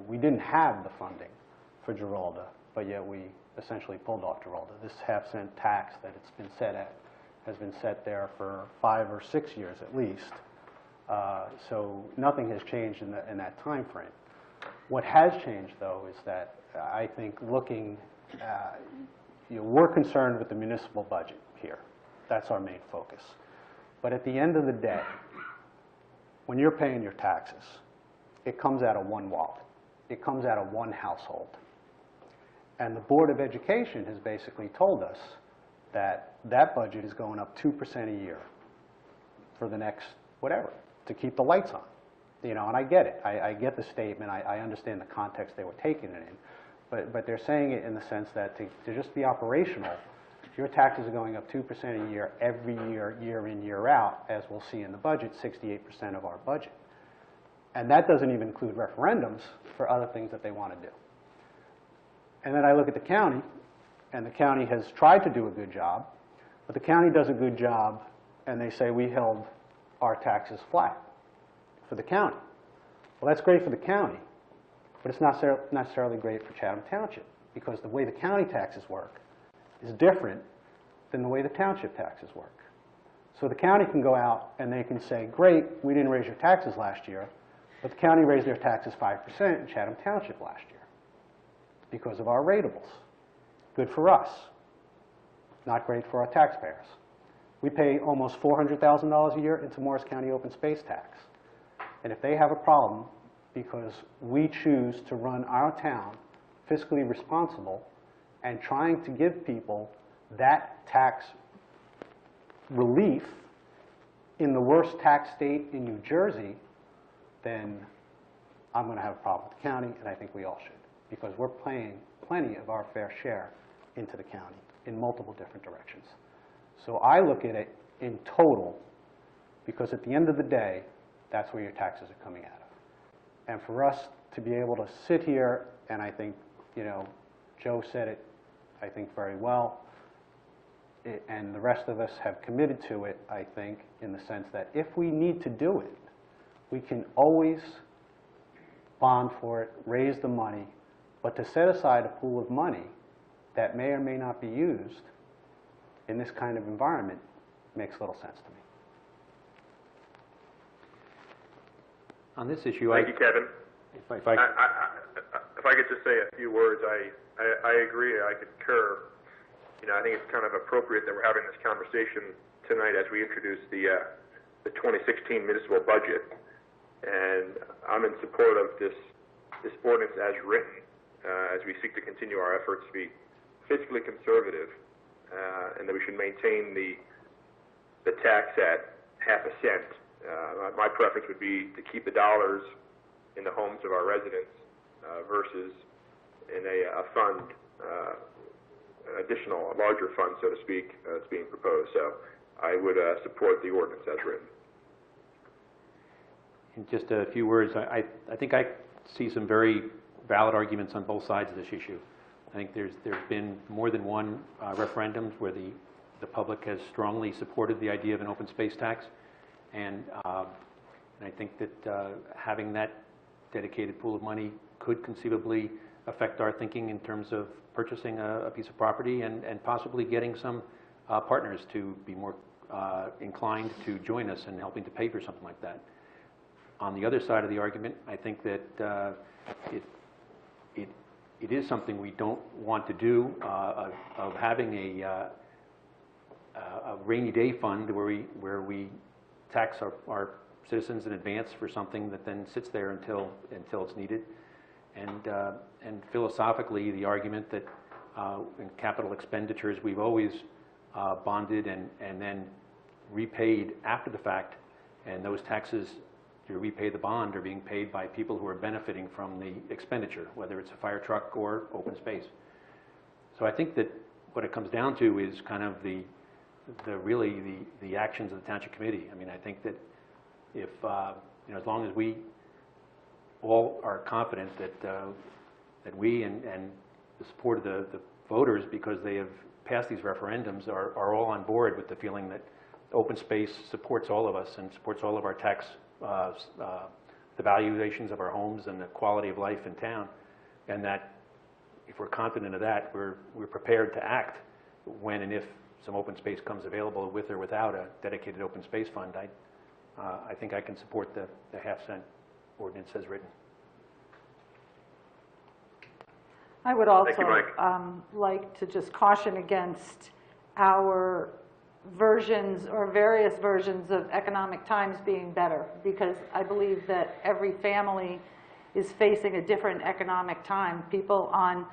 S3: we didn't have the funding for Giralda, but yet we essentially pulled off Giralda. This ½ cent tax that it's been set at has been set there for 5 or 6 years at least. So nothing has changed in that time frame. What has changed, though, is that I think looking, we're concerned with the municipal budget here. That's our main focus. But at the end of the day, when you're paying your taxes, it comes out of one wallet. It comes out of one household. And the Board of Education has basically told us that that budget is going up 2% a year for the next whatever, to keep the lights on. And I get it. I get the statement. I understand the context they were taking it in. But they're saying it in the sense that to just be operational, your taxes are going up 2% a year every year, year in, year out, as we'll see in the budget, 68% of our budget. And that doesn't even include referendums for other things that they want to do. And then I look at the county, and the county has tried to do a good job, but the county does a good job, and they say we held our taxes flat for the county. Well, that's great for the county, but it's not necessarily great for Chatham Township, because the way the county taxes work is different than the way the township taxes work. So the county can go out and they can say, great, we didn't raise your taxes last year, but the county raised their taxes 5% in Chatham Township last year because of our ratables. Good for us, not great for our taxpayers. We pay almost $400,000 a year into Morris County open space tax. And if they have a problem because we choose to run our town fiscally responsible and trying to give people that tax relief in the worst tax state in New Jersey, then I'm going to have a problem with the county, and I think we all should, because we're paying plenty of our fair share into the county in multiple different directions. So I look at it in total, because at the end of the day, that's where your taxes are coming out of. And for us to be able to sit here, and I think, Joe said it, I think, very well, and the rest of us have committed to it, I think, in the sense that if we need to do it, we can always bond for it, raise the money, but to set aside a pool of money that may or may not be used in this kind of environment makes little sense to me.
S5: On this issue,
S1: Thank you, Kevin.
S5: if I
S1: If I could just say a few words, I agree, I concur. I think it's kind of appropriate that we're having this conversation tonight as we introduce the 2016 municipal budget. And I'm in support of this ordinance as written, as we seek to continue our efforts to be fiscally conservative, and that we should maintain the tax at half a cent. My preference would be to keep the dollars in the homes of our residents versus in a fund, a larger fund, so to speak, that's being proposed. So I would support the ordinance as written.
S5: In just a few words, I think I see some very valid arguments on both sides of this issue. I think there's been more than one referendums where the public has strongly supported the idea of an open space tax, and I think that having that dedicated pool of money could conceivably affect our thinking in terms of purchasing a piece of property and possibly getting some partners to be more inclined to join us in helping to pay for something like that. On the other side of the argument, I think that it is something we don't want to do, of having a rainy day fund where we tax our citizens in advance for something that then sits there until it's needed. And philosophically, the argument that in capital expenditures we've always bonded and then repaid after the fact, and those taxes to repay the bond are being paid by people who are benefiting from the expenditure, whether it's a fire truck or open space. So I think that what it comes down to is kind of the actions of the Township Committee. I mean, I think that if, as long as we all are confident that we and the support of the voters, because they have passed these referendums, are all on board with the feeling that open space supports all of us and supports all of our tax, the valuations of our homes and the quality of life in town, and that if we're confident of that, we're prepared to act when and if some open space comes available with or without a dedicated open space fund. I think I can support the half-cent ordinance as written.
S4: I would also
S1: Thank you, Mike.
S4: like to just caution against our versions or various versions of economic times being better, because I believe that every family is facing a different economic time. People on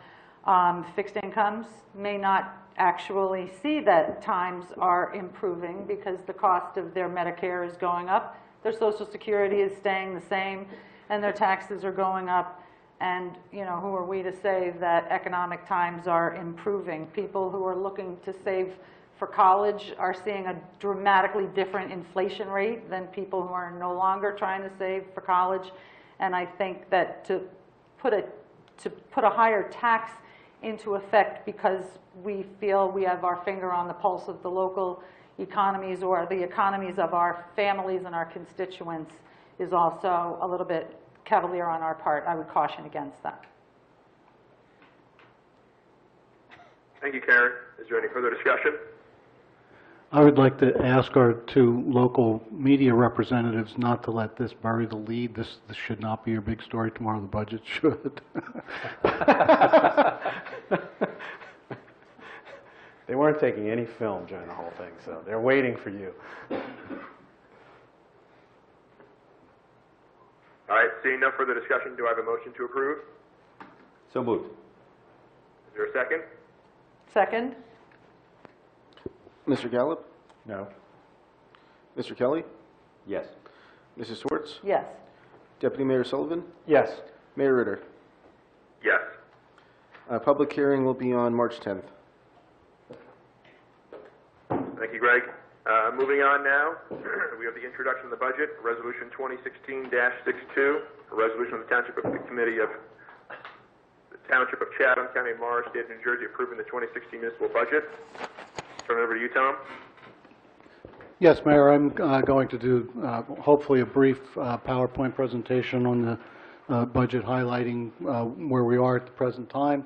S4: fixed incomes may not actually see that times are improving because the cost of their Medicare is going up, their Social Security is staying the same, and their taxes are going up. And, who are we to say that economic times are improving? People who are looking to save for college are seeing a dramatically different inflation rate than people who are no longer trying to save for college. And I think that to put a higher tax into effect because we feel we have our finger on the pulse of the local economies or the economies of our families and our constituents is also a little bit cavalier on our part. I would caution against that.
S1: Thank you, Karen. Is there any further discussion?
S11: I would like to ask our two local media representatives not to let this bury the lead. This should not be your big story tomorrow. The budget should.
S3: They weren't taking any film during the whole thing, so they're waiting for you.
S1: All right, seeing no further discussion, do I have a motion to approve?
S5: So moved.
S1: Is there a second?
S4: Second?
S2: Mr. Gallup?
S6: No.
S2: Mr. Kelly?
S5: Yes.
S2: Mrs. Swartz?
S4: Yes.
S2: Deputy Mayor Sullivan?
S3: Yes.
S2: Mayor Ritter?
S1: Yes.
S2: Public hearing will be on March 10th.
S1: Thank you, Greg. Moving on now, we have the introduction of the budget, Resolution 2016-62, a resolution of the Township Committee of the Township of Chatham, County of Morris, State of New Jersey, approving the 2016 municipal budget. Turn it over to you, Tom.
S11: Yes, Mayor, I'm going to do hopefully a brief PowerPoint presentation on the budget, highlighting where we are at the present time.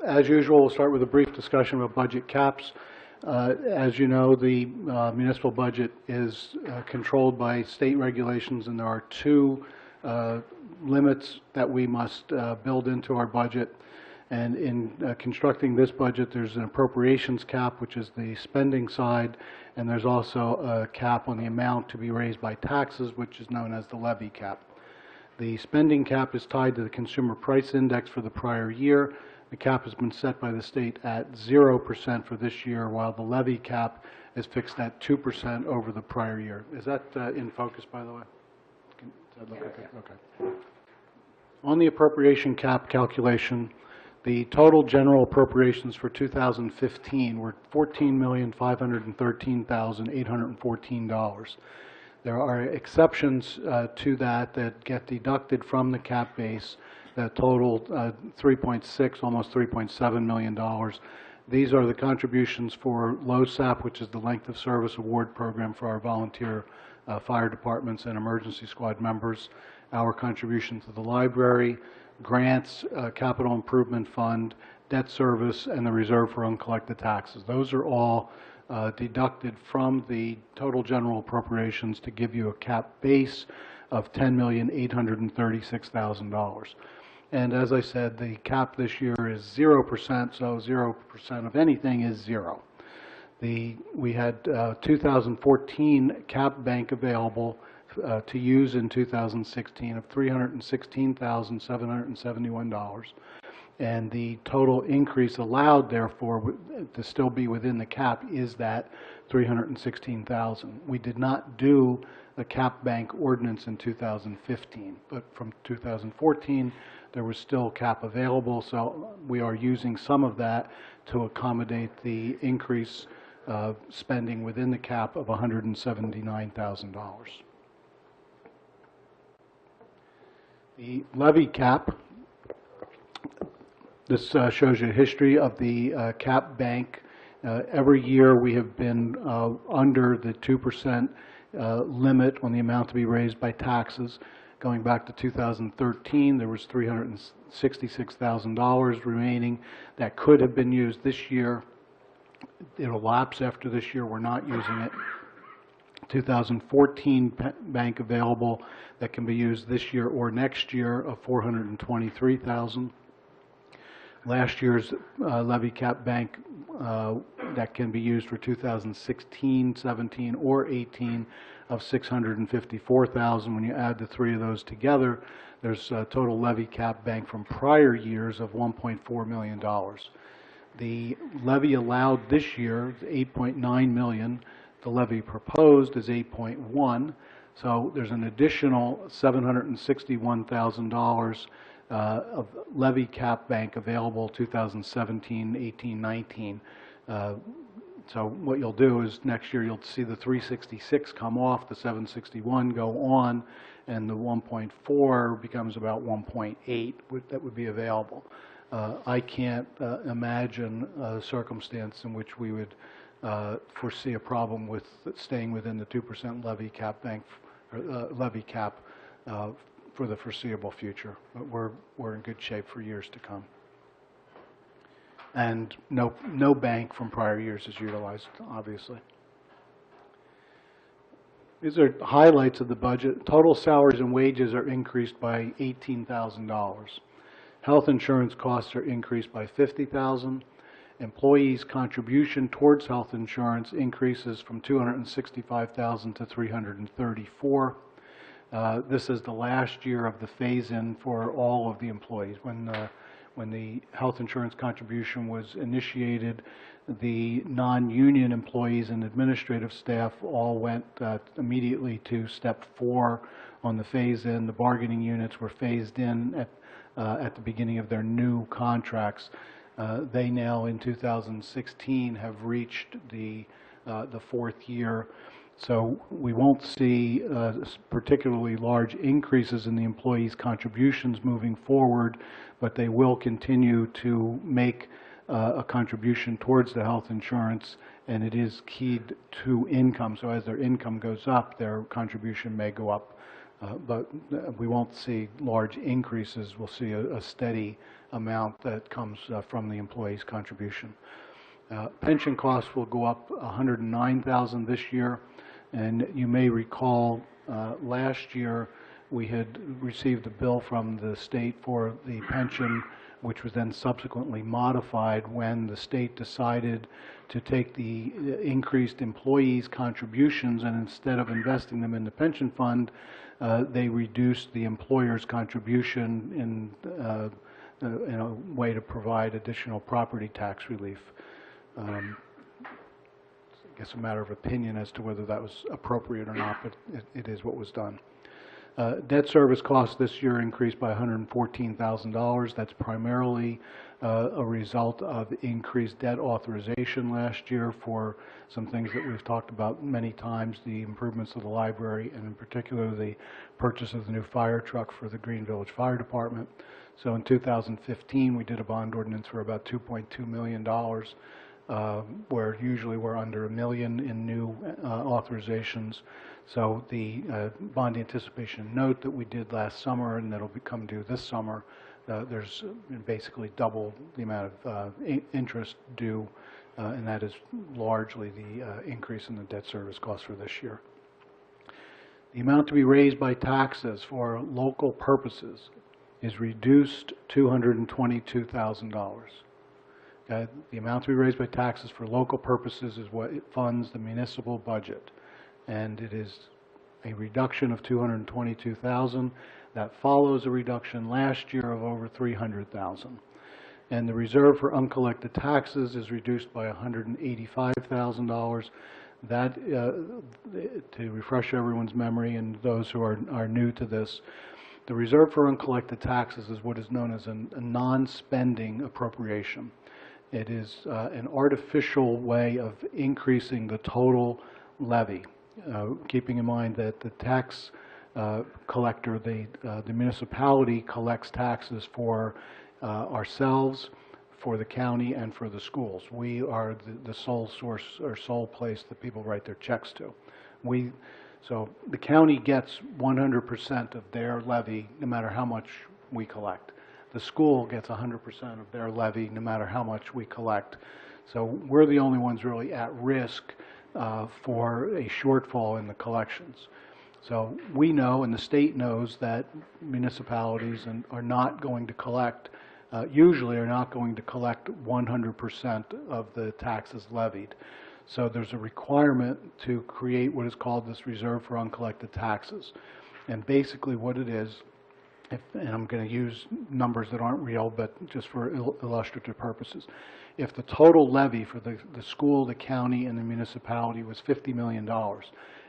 S11: As usual, we'll start with a brief discussion of budget caps. As you know, the municipal budget is controlled by state regulations, and there are two limits that we must build into our budget. And in constructing this budget, there's an appropriations cap, which is the spending side, and there's also a cap on the amount to be raised by taxes, which is known as the levy cap. The spending cap is tied to the consumer price index for the prior year. The cap has been set by the state at 0% for this year, while the levy cap is fixed at 2% over the prior year. Is that in focus, by the way? Okay. On the appropriation cap calculation, the total general appropriations for 2015 were $14,513,814. There are exceptions to that get deducted from the cap base that total 3.6, almost $3.7 million. These are the contributions for LOSAP, which is the Length of Service Award Program for our volunteer fire departments and emergency squad members, our contribution to the library, grants, capital improvement fund, debt service, and the reserve for uncollected taxes. Those are all deducted from the total general appropriations to give you a cap base of $10,836,000. And as I said, the cap this year is 0%, so 0% of anything is zero. We had 2014 cap bank available to use in 2016 of $316,771. And the total increase allowed, therefore, to still be within the cap is that $316,000. We did not do a cap bank ordinance in 2015, but from 2014, there was still cap available, so we are using some of that to accommodate the increase of spending within the cap of $179,000. The levy cap, this shows you a history of the cap bank. Every year we have been under the 2% limit on the amount to be raised by taxes. Going back to 2013, there was $366,000 remaining that could have been used this year. It'll lapse after this year. We're not using it. 2014 bank available that can be used this year or next year of $423,000. Last year's levy cap bank that can be used for 2016, 17, or 18 of $654,000. When you add the three of those together, there's a total levy cap bank from prior years of $1.4 million. The levy allowed this year is $8.9 million. The levy proposed is $8.1. So there's an additional $761,000 of levy cap bank available 2017, 18, 19. So what you'll do is next year you'll see the 366 come off, the 761 go on, and the 1.4 becomes about 1.8 that would be available. I can't imagine a circumstance in which we would foresee a problem with staying within the 2% levy cap bank, levy cap for the foreseeable future. But we're in good shape for years to come. And no bank from prior years is utilized, obviously. These are highlights of the budget. Total salaries and wages are increased by $18,000. Health insurance costs are increased by $50,000. Employees' contribution towards health insurance increases from $265,000 to $334,000. This is the last year of the phase-in for all of the employees. When the health insurance contribution was initiated, the non-union employees and administrative staff all went immediately to step 4 on the phase-in. The bargaining units were phased in at the beginning of their new contracts. They now, in 2016, have reached the fourth year. So we won't see particularly large increases in the employees' contributions moving forward, but they will continue to make a contribution towards the health insurance, and it is keyed to income. So as their income goes up, their contribution may go up, but we won't see large increases. We'll see a steady amount that comes from the employees' contribution. Pension costs will go up $109,000 this year, and you may recall last year we had received a bill from the state for the pension, which was then subsequently modified when the state decided to take the increased employees' contributions, and instead of investing them in the pension fund, they reduced the employer's contribution in a way to provide additional property tax relief. I guess a matter of opinion as to whether that was appropriate or not, but it is what was done. Debt service costs this year increased by $114,000. That's primarily a result of increased debt authorization last year for some things that we've talked about many times, the improvements of the library, and in particular the purchase of the new fire truck for the Green Village Fire Department. So in 2015, we did a bond ordinance for about $2.2 million, where usually we're under $1 million in new authorizations. So the bond anticipation note that we did last summer and that'll become due this summer, there's basically double the amount of interest due, and that is largely the increase in the debt service cost for this year. The amount to be raised by taxes for local purposes is reduced $222,000. The amount to be raised by taxes for local purposes is what it funds the municipal budget, and it is a reduction of $222,000. That follows a reduction last year of over $300,000. And the reserve for uncollected taxes is reduced by $185,000. That, to refresh everyone's memory and those who are new to this, the reserve for uncollected taxes is what is known as a non-spending appropriation. It is an artificial way of increasing the total levy, keeping in mind that the tax collector, the municipality collects taxes for ourselves, for the county, and for the schools. We are the sole source or sole place that people write their checks to. So the county gets 100% of their levy no matter how much we collect. The school gets 100% of their levy no matter how much we collect. So we're the only ones really at risk for a shortfall in the collections. So we know, and the state knows, that municipalities are not going to collect, usually are not going to collect 100% of the taxes levied. So there's a requirement to create what is called this reserve for uncollected taxes. And basically what it is, and I'm going to use numbers that aren't real, but just for illustrative purposes. If the total levy for the school, the county, and the municipality was $50 million,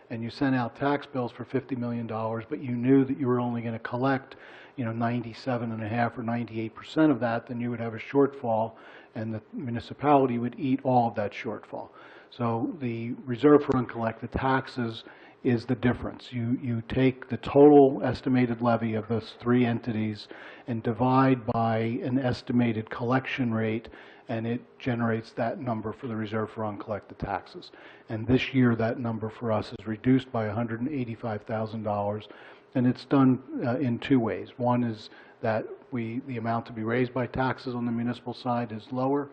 S11: and you sent out tax bills for $50 million, but you knew that you were only going to collect, 97.5% or 98% of that, then you would have a shortfall, and the municipality would eat all of that shortfall. So the reserve for uncollected taxes is the difference. You take the total estimated levy of those three entities and divide by an estimated collection rate, and it generates that number for the reserve for uncollected taxes. And this year that number for us is reduced by $185,000, and it's done in two ways. One is that the amount to be raised by taxes on the municipal side is lower.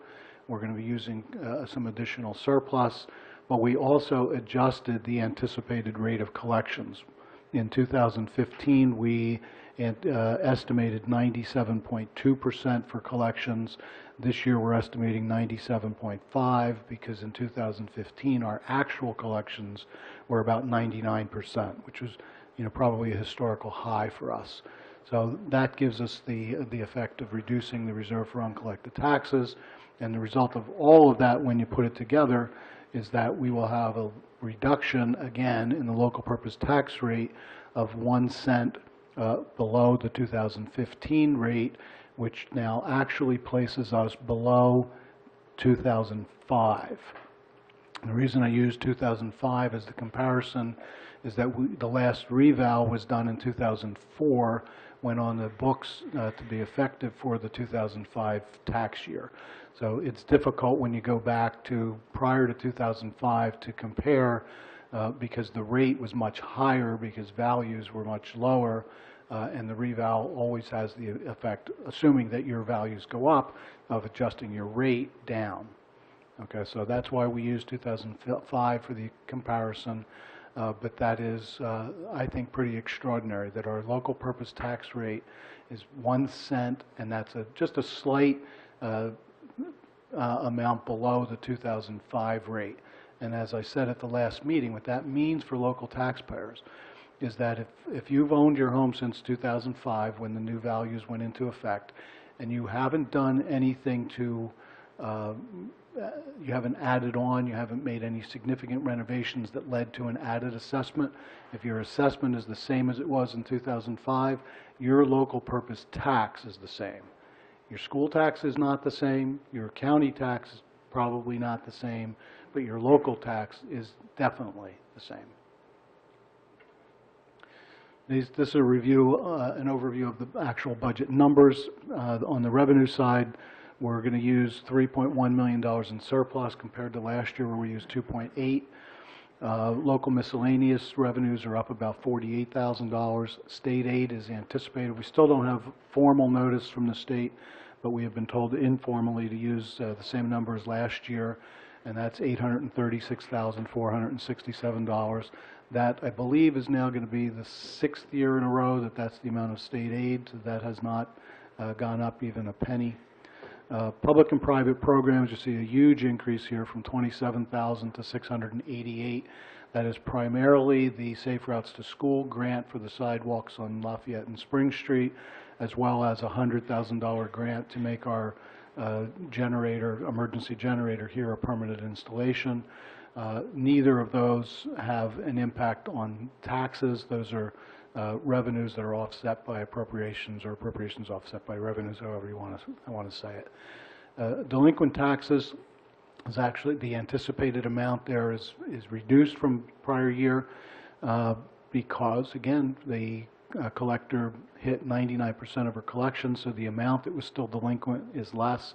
S11: We're going to be using some additional surplus, but we also adjusted the anticipated rate of collections. In 2015, we estimated 97.2% for collections. This year we're estimating 97.5% because in 2015 our actual collections were about 99%, which was probably a historical high for us. So that gives us the effect of reducing the reserve for uncollected taxes, and the result of all of that when you put it together is that we will have a reduction again in the local purpose tax rate of 1 cent below the 2015 rate, which now actually places us below 2005. The reason I use 2005 as the comparison is that the last reval was done in 2004, went on the books to be effective for the 2005 tax year. So it's difficult when you go back to prior to 2005 to compare because the rate was much higher because values were much lower, and the reval always has the effect, assuming that your values go up, of adjusting your rate down. Okay, so that's why we use 2005 for the comparison, but that is, I think, pretty extraordinary that our local purpose tax rate is 1 cent, and that's just a slight amount below the 2005 rate. And as I said at the last meeting, what that means for local taxpayers is that if you've owned your home since 2005, when the new values went into effect, and you haven't done anything to you haven't added on, you haven't made any significant renovations that led to an added assessment. If your assessment is the same as it was in 2005, your local purpose tax is the same. Your school tax is not the same, your county tax is probably not the same, but your local tax is definitely the same. This is a review, an overview of the actual budget numbers. On the revenue side, we're going to use $3.1 million in surplus compared to last year where we used 2.8. Local miscellaneous revenues are up about $48,000. State aid is anticipated. We still don't have formal notice from the state, but we have been told informally to use the same number as last year, and that's $836,467. That, I believe, is now going to be the 6th year in a row that that's the amount of state aid, so that has not gone up even a penny. Public and private programs, you see a huge increase here from 27,000 to 688. That is primarily the Safe Routes to School grant for the sidewalks on Lafayette and Spring Street, as well as a $100,000 grant to make our emergency generator here a permanent installation. Neither of those have an impact on taxes. Those are revenues that are offset by appropriations, or appropriations offset by revenues, however you want to say it. Delinquent taxes is actually the anticipated amount there is reduced from prior year because, again, the collector hit 99% of her collections, so the amount that was still delinquent is less.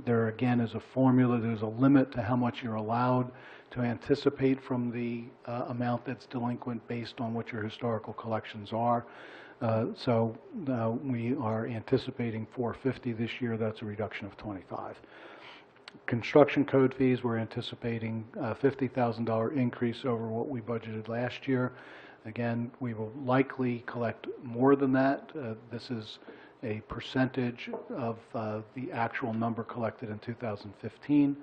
S11: There again is a formula. There's a limit to how much you're allowed to anticipate from the amount that's delinquent based on what your historical collections are. So we are anticipating $450 this year. That's a reduction of 25. Construction code fees, we're anticipating a $50,000 increase over what we budgeted last year. Again, we will likely collect more than that. This is a percentage of the actual number collected in 2015.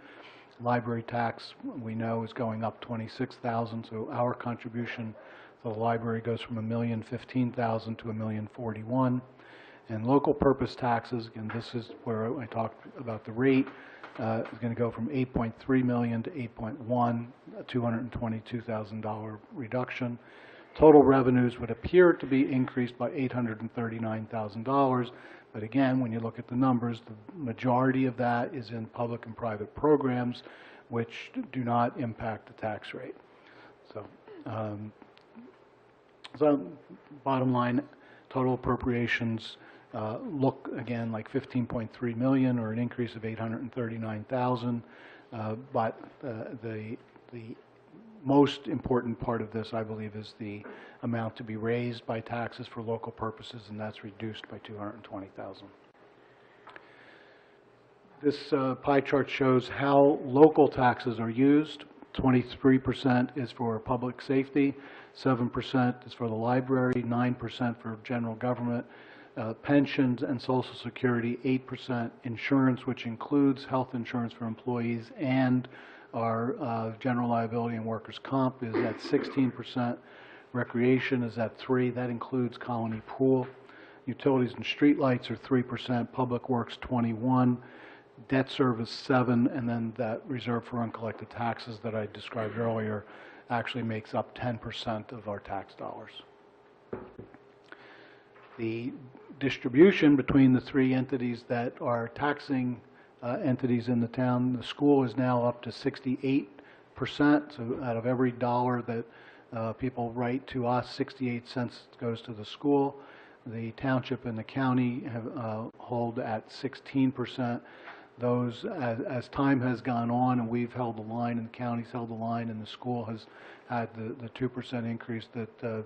S11: Library tax, we know, is going up $26,000, so our contribution to the library goes from $1,015,000 to $1,041,000. And local purpose taxes, again, this is where I talked about the rate, is going to go from $8.3 million to $8.1, a $222,000 reduction. Total revenues would appear to be increased by $839,000, but again, when you look at the numbers, the majority of that is in public and private programs, which do not impact the tax rate. So, bottom line, total appropriations look again like $15.3 million, or an increase of $839,000, but the most important part of this, I believe, is the amount to be raised by taxes for local purposes, and that's reduced by $220,000. This pie chart shows how local taxes are used. 23% is for public safety, 7% is for the library, 9% for general government, pensions and Social Security, 8%, insurance, which includes health insurance for employees, and our general liability and workers' comp is at 16%. Recreation is at 3%. That includes Colony Pool. Utilities and streetlights are 3%. Public Works 21%. Debt service 7%. And then that reserve for uncollected taxes that I described earlier actually makes up 10% of our tax dollars. The distribution between the three entities that are taxing entities in the town, the school is now up to 68%. So out of every dollar that people write to us, 68 cents goes to the school. The township and the county have, hold at 16%. Those, as time has gone on and we've held the line and the county's held the line and the school has had the 2% increase that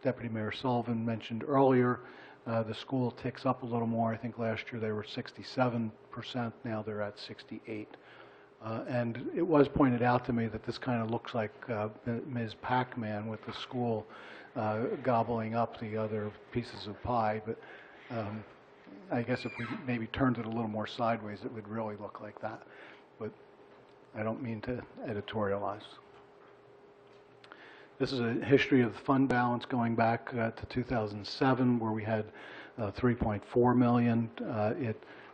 S11: Deputy Mayor Sullivan mentioned earlier, the school ticks up a little more. I think last year they were 67%, now they're at 68%. And it was pointed out to me that this kind of looks like Ms. Pac-Man with the school gobbling up the other pieces of pie, but I guess if we maybe turned it a little more sideways, it would really look like that. But I don't mean to editorialize. This is a history of the fund balance going back to 2007, where we had 3.4 million.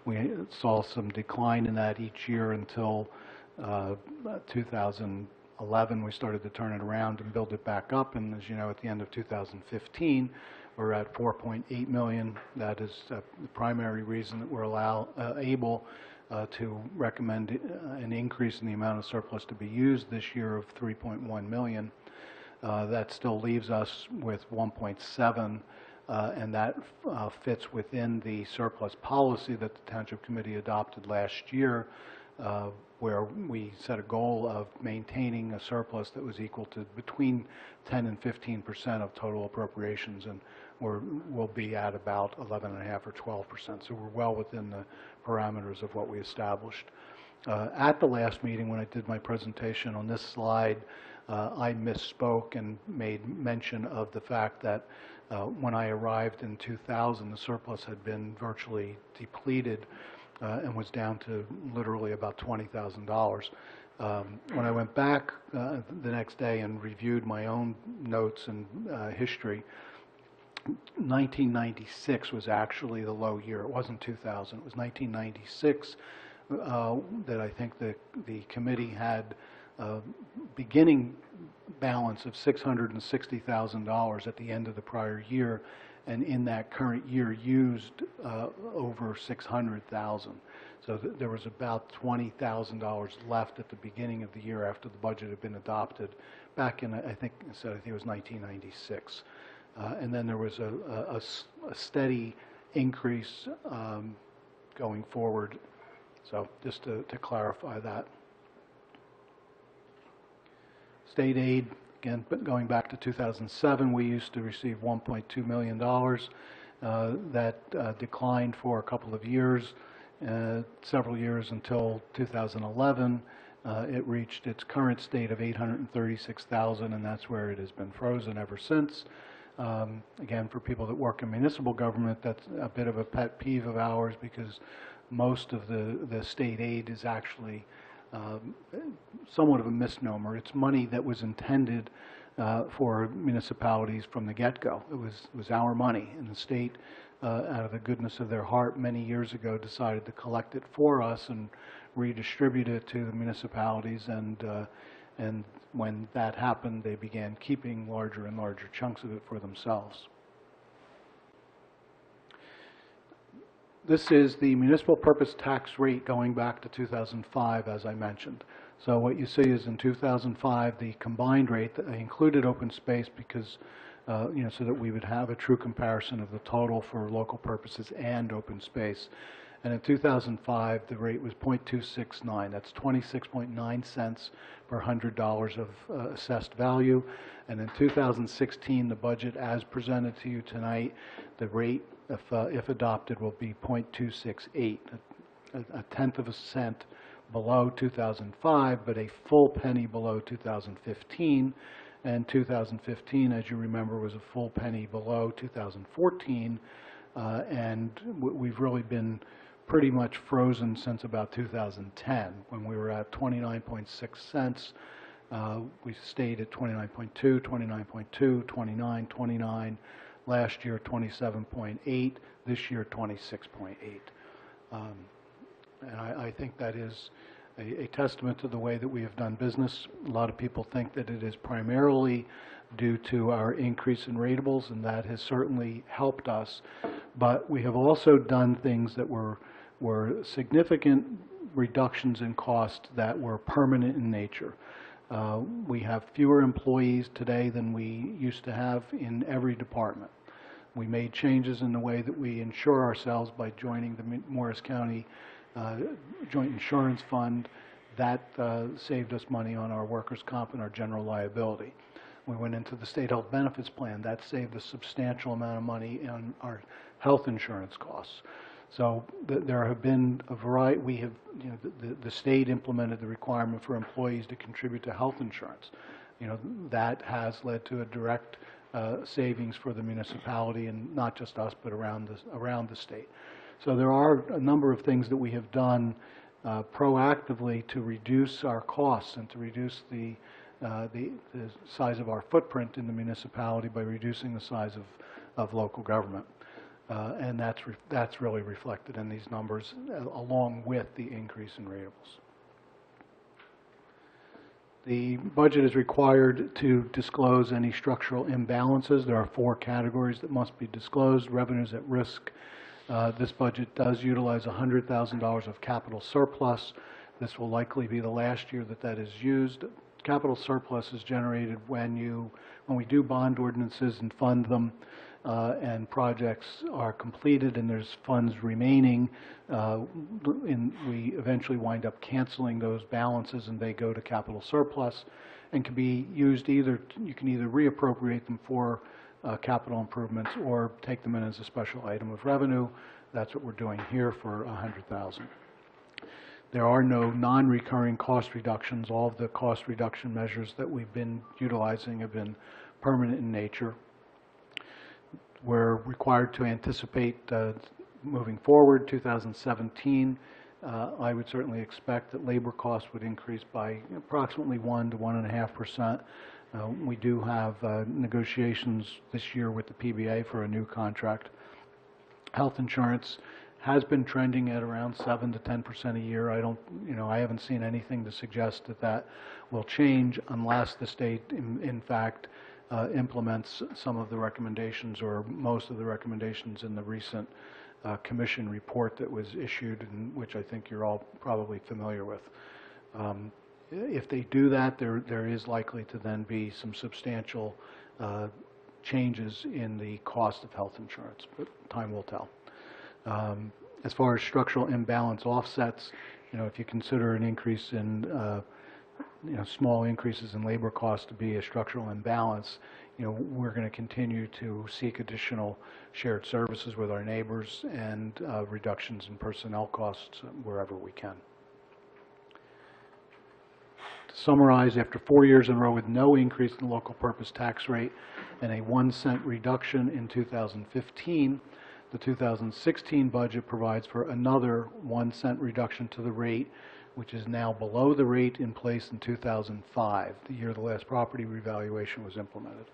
S11: We saw some decline in that each year until 2011. We started to turn it around and build it back up. And as you know, at the end of 2015, we're at 4.8 million. That is the primary reason that we're able to recommend an increase in the amount of surplus to be used this year of 3.1 million. That still leaves us with 1.7, and that fits within the surplus policy that the Township Committee adopted last year, where we set a goal of maintaining a surplus that was equal to between 10 and 15% of total appropriations, and we'll be at about 11.5 or 12%. So we're well within the parameters of what we established. At the last meeting, when I did my presentation on this slide, I misspoke and made mention of the fact that when I arrived in 2000, the surplus had been virtually depleted and was down to literally about $20,000. When I went back the next day and reviewed my own notes and history, 1996 was actually the low year. It wasn't 2000. It was 1996 that I think the committee had beginning balance of $660,000 at the end of the prior year, and in that current year used over $600,000. So there was about $20,000 left at the beginning of the year after the budget had been adopted back in, I think it was 1996. And then there was a steady increase going forward. So just to clarify that. State aid, again, going back to 2007, we used to receive $1.2 million. That declined for a couple of years, several years until 2011. It reached its current state of $836,000, and that's where it has been frozen ever since. Again, for people that work in municipal government, that's a bit of a pet peeve of ours, because most of the state aid is actually somewhat of a misnomer. It's money that was intended for municipalities from the get-go. It was our money, and the state, out of the goodness of their heart, many years ago decided to collect it for us and redistribute it to the municipalities, and when that happened, they began keeping larger and larger chunks of it for themselves. This is the municipal purpose tax rate going back to 2005, as I mentioned. So what you see is in 2005, the combined rate, that I included open space because, so that we would have a true comparison of the total for local purposes and open space. And in 2005, the rate was 0.269. That's 26.9 cents per $100 of assessed value. And in 2016, the budget as presented to you tonight, the rate, if adopted, will be 0.268, a tenth of a cent below 2005, but a full penny below 2015. And 2015, as you remember, was a full penny below 2014. And we've really been pretty much frozen since about 2010, when we were at 29.6 cents. We stayed at 29.2, 29.2, 29, 29. Last year, 27.8. This year, 26.8. And I think that is a testament to the way that we have done business. A lot of people think that it is primarily due to our increase in ratables, and that has certainly helped us. But we have also done things that were significant reductions in cost that were permanent in nature. We have fewer employees today than we used to have in every department. We made changes in the way that we insure ourselves by joining the Morris County Joint Insurance Fund. That saved us money on our workers' comp and our general liability. We went into the state health benefits plan. That saved a substantial amount of money on our health insurance costs. So there have been a variety. We have, the state implemented the requirement for employees to contribute to health insurance. That has led to a direct savings for the municipality, and not just us, but around the state. So there are a number of things that we have done proactively to reduce our costs and to reduce the size of our footprint in the municipality by reducing the size of local government. And that's really reflected in these numbers, along with the increase in ratables. The budget is required to disclose any structural imbalances. There are 4 categories that must be disclosed. Revenues at risk. This budget does utilize $100,000 of capital surplus. This will likely be the last year that is used. Capital surplus is generated when we do bond ordinances and fund them, and projects are completed and there's funds remaining, we eventually wind up canceling those balances and they go to capital surplus and can be used you can either reappropriate them for capital improvements or take them in as a special item of revenue. That's what we're doing here for $100,000. There are no non-recurring cost reductions. All of the cost reduction measures that we've been utilizing have been permanent in nature. We're required to anticipate moving forward, 2017. I would certainly expect that labor costs would increase by approximately 1 to 1.5%. We do have negotiations this year with the PBA for a new contract. Health insurance has been trending at around 7 to 10% a year. I haven't seen anything to suggest that will change unless the state, in fact, implements some of the recommendations or most of the recommendations in the recent commission report that was issued, and which I think you're all probably familiar with. If they do that, there is likely to then be some substantial changes in the cost of health insurance, but time will tell. As far as structural imbalance offsets, if you consider an increase in, small increases in labor costs to be a structural imbalance, we're going to continue to seek additional shared services with our neighbors and reductions in personnel costs wherever we can. To summarize, after 4 years in a row with no increase in the local purpose tax rate and a 1-cent reduction in 2015, the 2016 budget provides for another 1-cent reduction to the rate, which is now below the rate in place in 2005, the year the last property revaluation was implemented.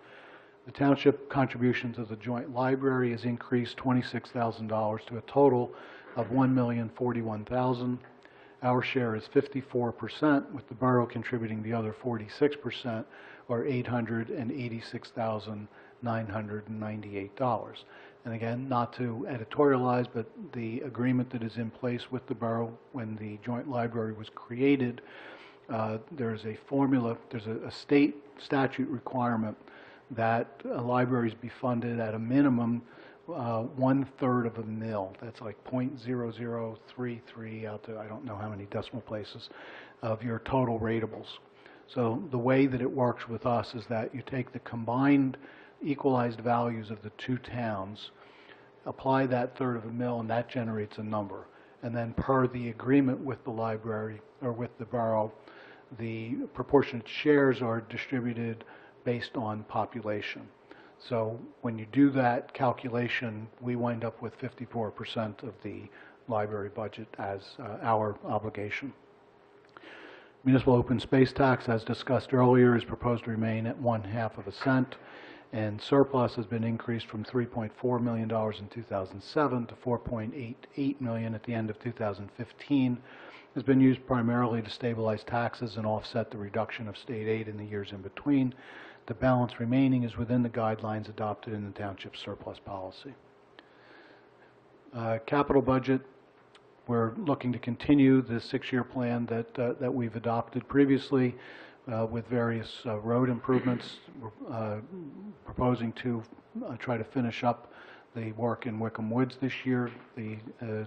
S11: The township contribution to the joint library has increased $26,000 to a total of $1,041,000. Our share is 54%, with the borough contributing the other 46%, or $886,998. And again, not to editorialize, but the agreement that is in place with the borough when the joint library was created, there's a formula, there's a state statute requirement that libraries be funded at a minimum 1/3 of a mil. That's like 0.0033 out to I don't know how many decimal places of your total ratables. So the way that it works with us is that you take the combined equalized values of the two towns, apply that 1/3 of a mil, and that generates a number. And then per the agreement with the library or with the borough, the proportionate shares are distributed based on population. So when you do that calculation, we wind up with 54% of the library budget as our obligation. Municipal open space tax, as discussed earlier, is proposed to remain at 1/2 cent, and surplus has been increased from $3.4 million in 2007 to $4.88 million at the end of 2015. Has been used primarily to stabilize taxes and offset the reduction of state aid in the years in between. The balance remaining is within the guidelines adopted in the township surplus policy. Capital budget, we're looking to continue the 6-year plan that we've adopted previously with various road improvements. We're proposing to try to finish up the work in Wickham Woods this year. The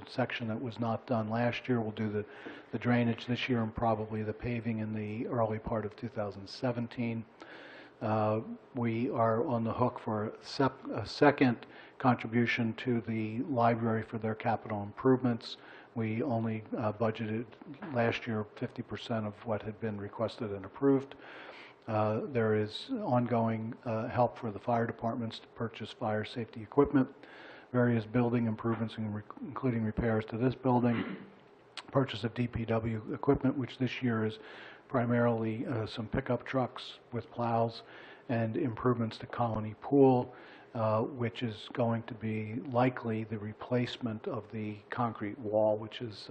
S11: section that was not done last year, we'll do the drainage this year and probably the paving in the early part of 2017. We are on the hook for a second contribution to the library for their capital improvements. We only budgeted last year 50% of what had been requested and approved. There is ongoing help for the fire departments to purchase fire safety equipment, various building improvements, including repairs to this building, purchase of DPW equipment, which this year is primarily some pickup trucks with plows, and improvements to Colony Pool, which is going to be likely the replacement of the concrete wall, which is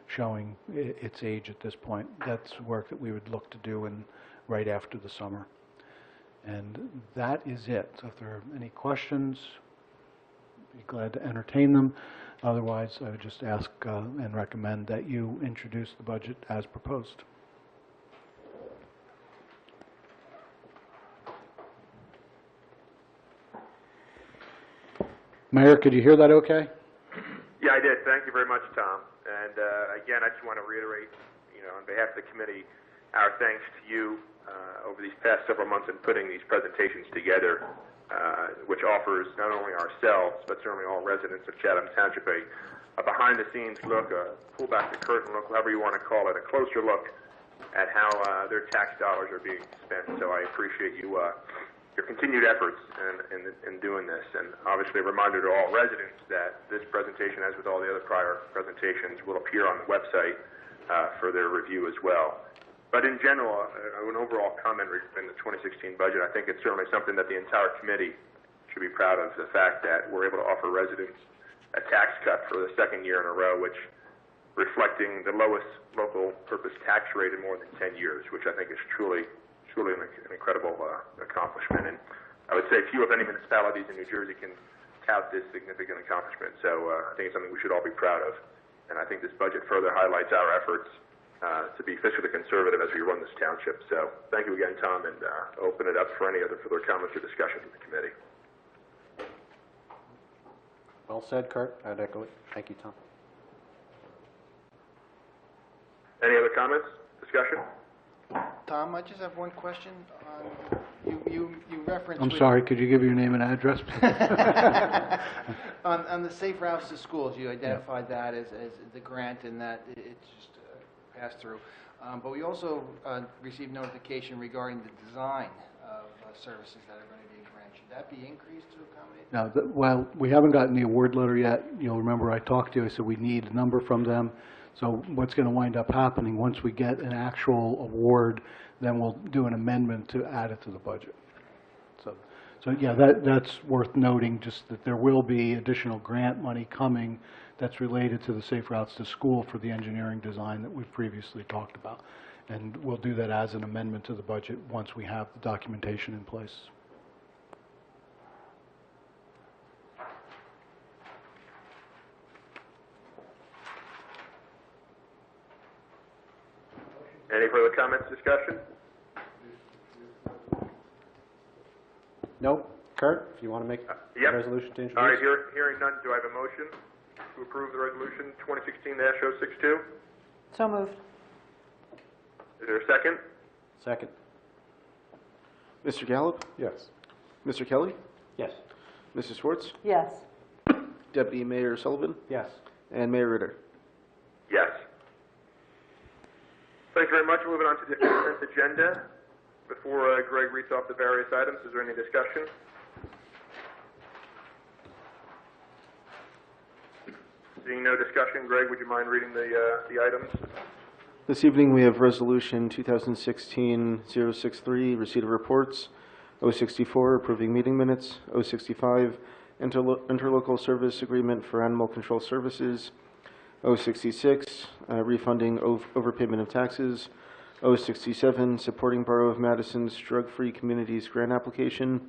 S11: showing its age at this point. That's work that we would look to do right after the summer. And that is it. So if there are any questions, I'd be glad to entertain them. Otherwise, I would just ask and recommend that you introduce the budget as proposed. Mayor, could you hear that okay?
S1: Yeah, I did. Thank you very much, Tom. And again, I just want to reiterate, on behalf of the committee, our thanks to you over these past several months in putting these presentations together, which offers not only ourselves, but certainly all residents of Chatham Township a behind-the-scenes look, a pull-back-the-curtain look, however you want to call it, a closer look at how their tax dollars are being spent. So I appreciate you, your continued efforts in doing this. And obviously a reminder to all residents that this presentation, as with all the other prior presentations, will appear on the website for their review as well. But in general, an overall comment in the 2016 budget, I think it's certainly something that the entire committee should be proud of, the fact that we're able to offer residents a tax cut for the second year in a row, which reflecting the lowest local purpose tax rate in more than 10 years, which I think is truly an incredible accomplishment. And I would say few, if any, municipalities in New Jersey can tout this significant accomplishment. So I think it's something we should all be proud of. And I think this budget further highlights our efforts to be fiscally conservative as we run this township. So thank you again, Tom, and open it up for any other further comments or discussions with the committee.
S3: Well said, Kurt. I'd echo it. Thank you, Tom.
S1: Any other comments, discussion?
S7: Tom, I just have one question. You referenced...
S11: I'm sorry, could you give your name and address?
S7: on the Safe Routes to Schools, you identified that as the grant and that it's just passed through. But we also received notification regarding the design of services that are going to be in grant. Should that be increased to accommodate?
S11: No, well, we haven't gotten the award letter yet. You'll remember I talked to you, I said we need a number from them. So what's going to wind up happening, once we get an actual award, then we'll do an amendment to add it to the budget. So yeah, that's worth noting, just that there will be additional grant money coming that's related to the Safe Routes to School for the engineering design that we've previously talked about. And we'll do that as an amendment to the budget once we have the documentation in place.
S1: Any further comments, discussion?
S3: No? Kurt, if you want to make a
S1: Yep.
S3: resolution to introduce?
S1: All right, hearing none, do I have a motion to approve the resolution 2016-062?
S4: So moved.
S1: Is there a second?
S3: Second.
S2: Mr. Gallup?
S6: Yes.
S2: Mr. Kelly?
S5: Yes.
S2: Mrs. Schwartz?
S4: Yes.
S2: Deputy Mayor Sullivan?
S3: Yes.
S2: And Mayor Ritter?
S1: Yes. Thank you very much. Moving on to the consent agenda. Before Greg reads off the various items, is there any discussion? Seeing no discussion, Greg, would you mind reading the items?
S2: This evening we have Resolution 2016-063, Receipt of Reports, 064, Approving Meeting Minutes, 065, Interlocal Service Agreement for Animal Control Services, 066, Refunding Overpayment of Taxes, 067, supporting Borough of Madison's drug-free communities grant application.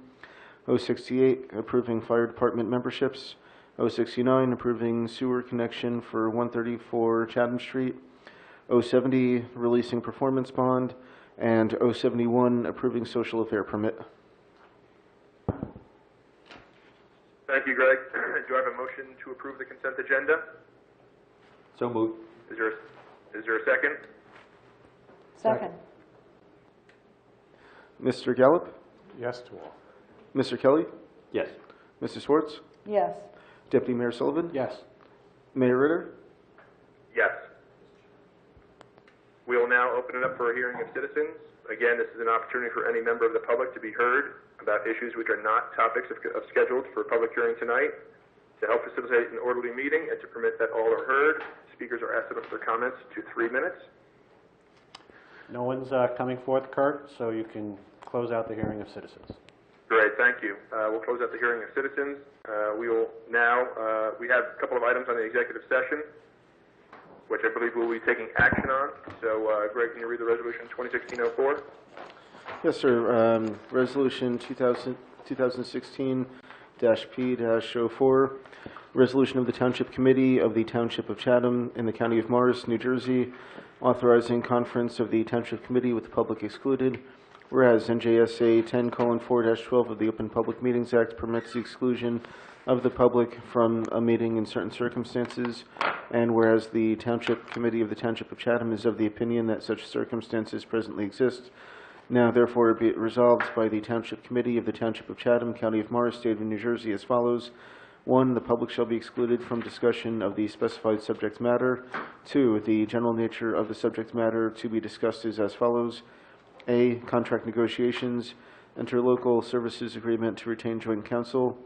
S2: 068, approving fire department memberships. 069, approving sewer connection for 134 Chatham Street. 070, releasing performance bond. And 071, approving social affair permit.
S1: Thank you, Greg. Do I have a motion to approve the consent agenda?
S5: So moved.
S1: Is there a second?
S4: Second.
S2: Mr. Gallup?
S6: Yes to all.
S2: Mr. Kelly?
S5: Yes.
S2: Mrs. Schwartz?
S4: Yes.
S2: Deputy Mayor Sullivan?
S3: Yes.
S2: Mayor Ritter?
S1: Yes. We will now open it up for a hearing of citizens. Again, this is an opportunity for any member of the public to be heard about issues which are not topics of scheduled for public hearing tonight. To help facilitate an orderly meeting and to permit that all are heard, speakers are asked to limit their comments to 3 minutes.
S3: No one's coming forth, Kurt, so you can close out the hearing of citizens.
S1: Great, thank you. We'll close out the hearing of citizens. We will now, we have a couple of items on the executive session, which I believe we'll be taking action on. So, Greg, can you read the resolution 2016-04?
S2: Yes, sir. Resolution 2016-P-04, resolution of the Township Committee of the Township of Chatham in the County of Morris, New Jersey, authorizing conference of the Township Committee with the public excluded. Whereas NJSA 10:4-12 of the Open Public Meetings Act permits the exclusion of the public from a meeting in certain circumstances, and whereas the Township Committee of the Township of Chatham is of the opinion that such circumstances presently exist, now therefore be it resolved by the Township Committee of the Township of Chatham, County of Morris, State of New Jersey as follows. 1, the public shall be excluded from discussion of the specified subject matter. 2, the general nature of the subject matter to be discussed is as follows. A, contract negotiations, interlocal services agreement to retain joint counsel.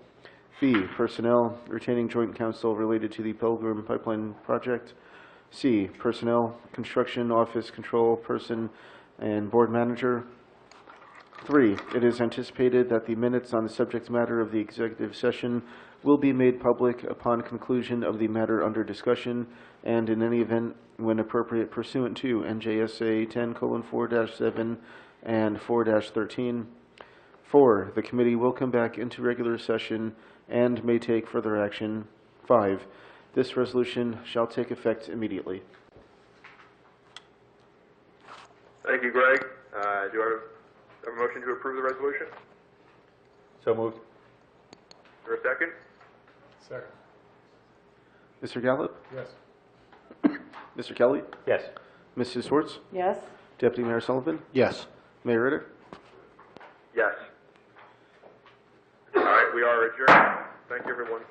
S2: B, personnel, retaining joint counsel related to the Pilgrim Pipeline project. C, personnel, construction, office, control, person, and board manager. 3, it is anticipated that the minutes on the subject matter of the executive session will be made public upon conclusion of the matter under discussion, and in any event, when appropriate, pursuant to NJSA 10:4-7 and 4-13. 4, the committee will come back into regular session and may take further action. 5, this resolution shall take effect immediately.
S1: Thank you, Greg. Do I have a motion to approve the resolution?
S5: So moved.
S1: Is there a second?
S6: Second.
S2: Mr. Gallup?
S6: Yes.
S2: Mr. Kelly?
S5: Yes.
S2: Mrs. Schwartz?
S4: Yes.
S2: Deputy Mayor Sullivan?
S3: Yes.
S2: Mayor Ritter?
S1: Yes. All right, we are adjourned. Thank you, everyone.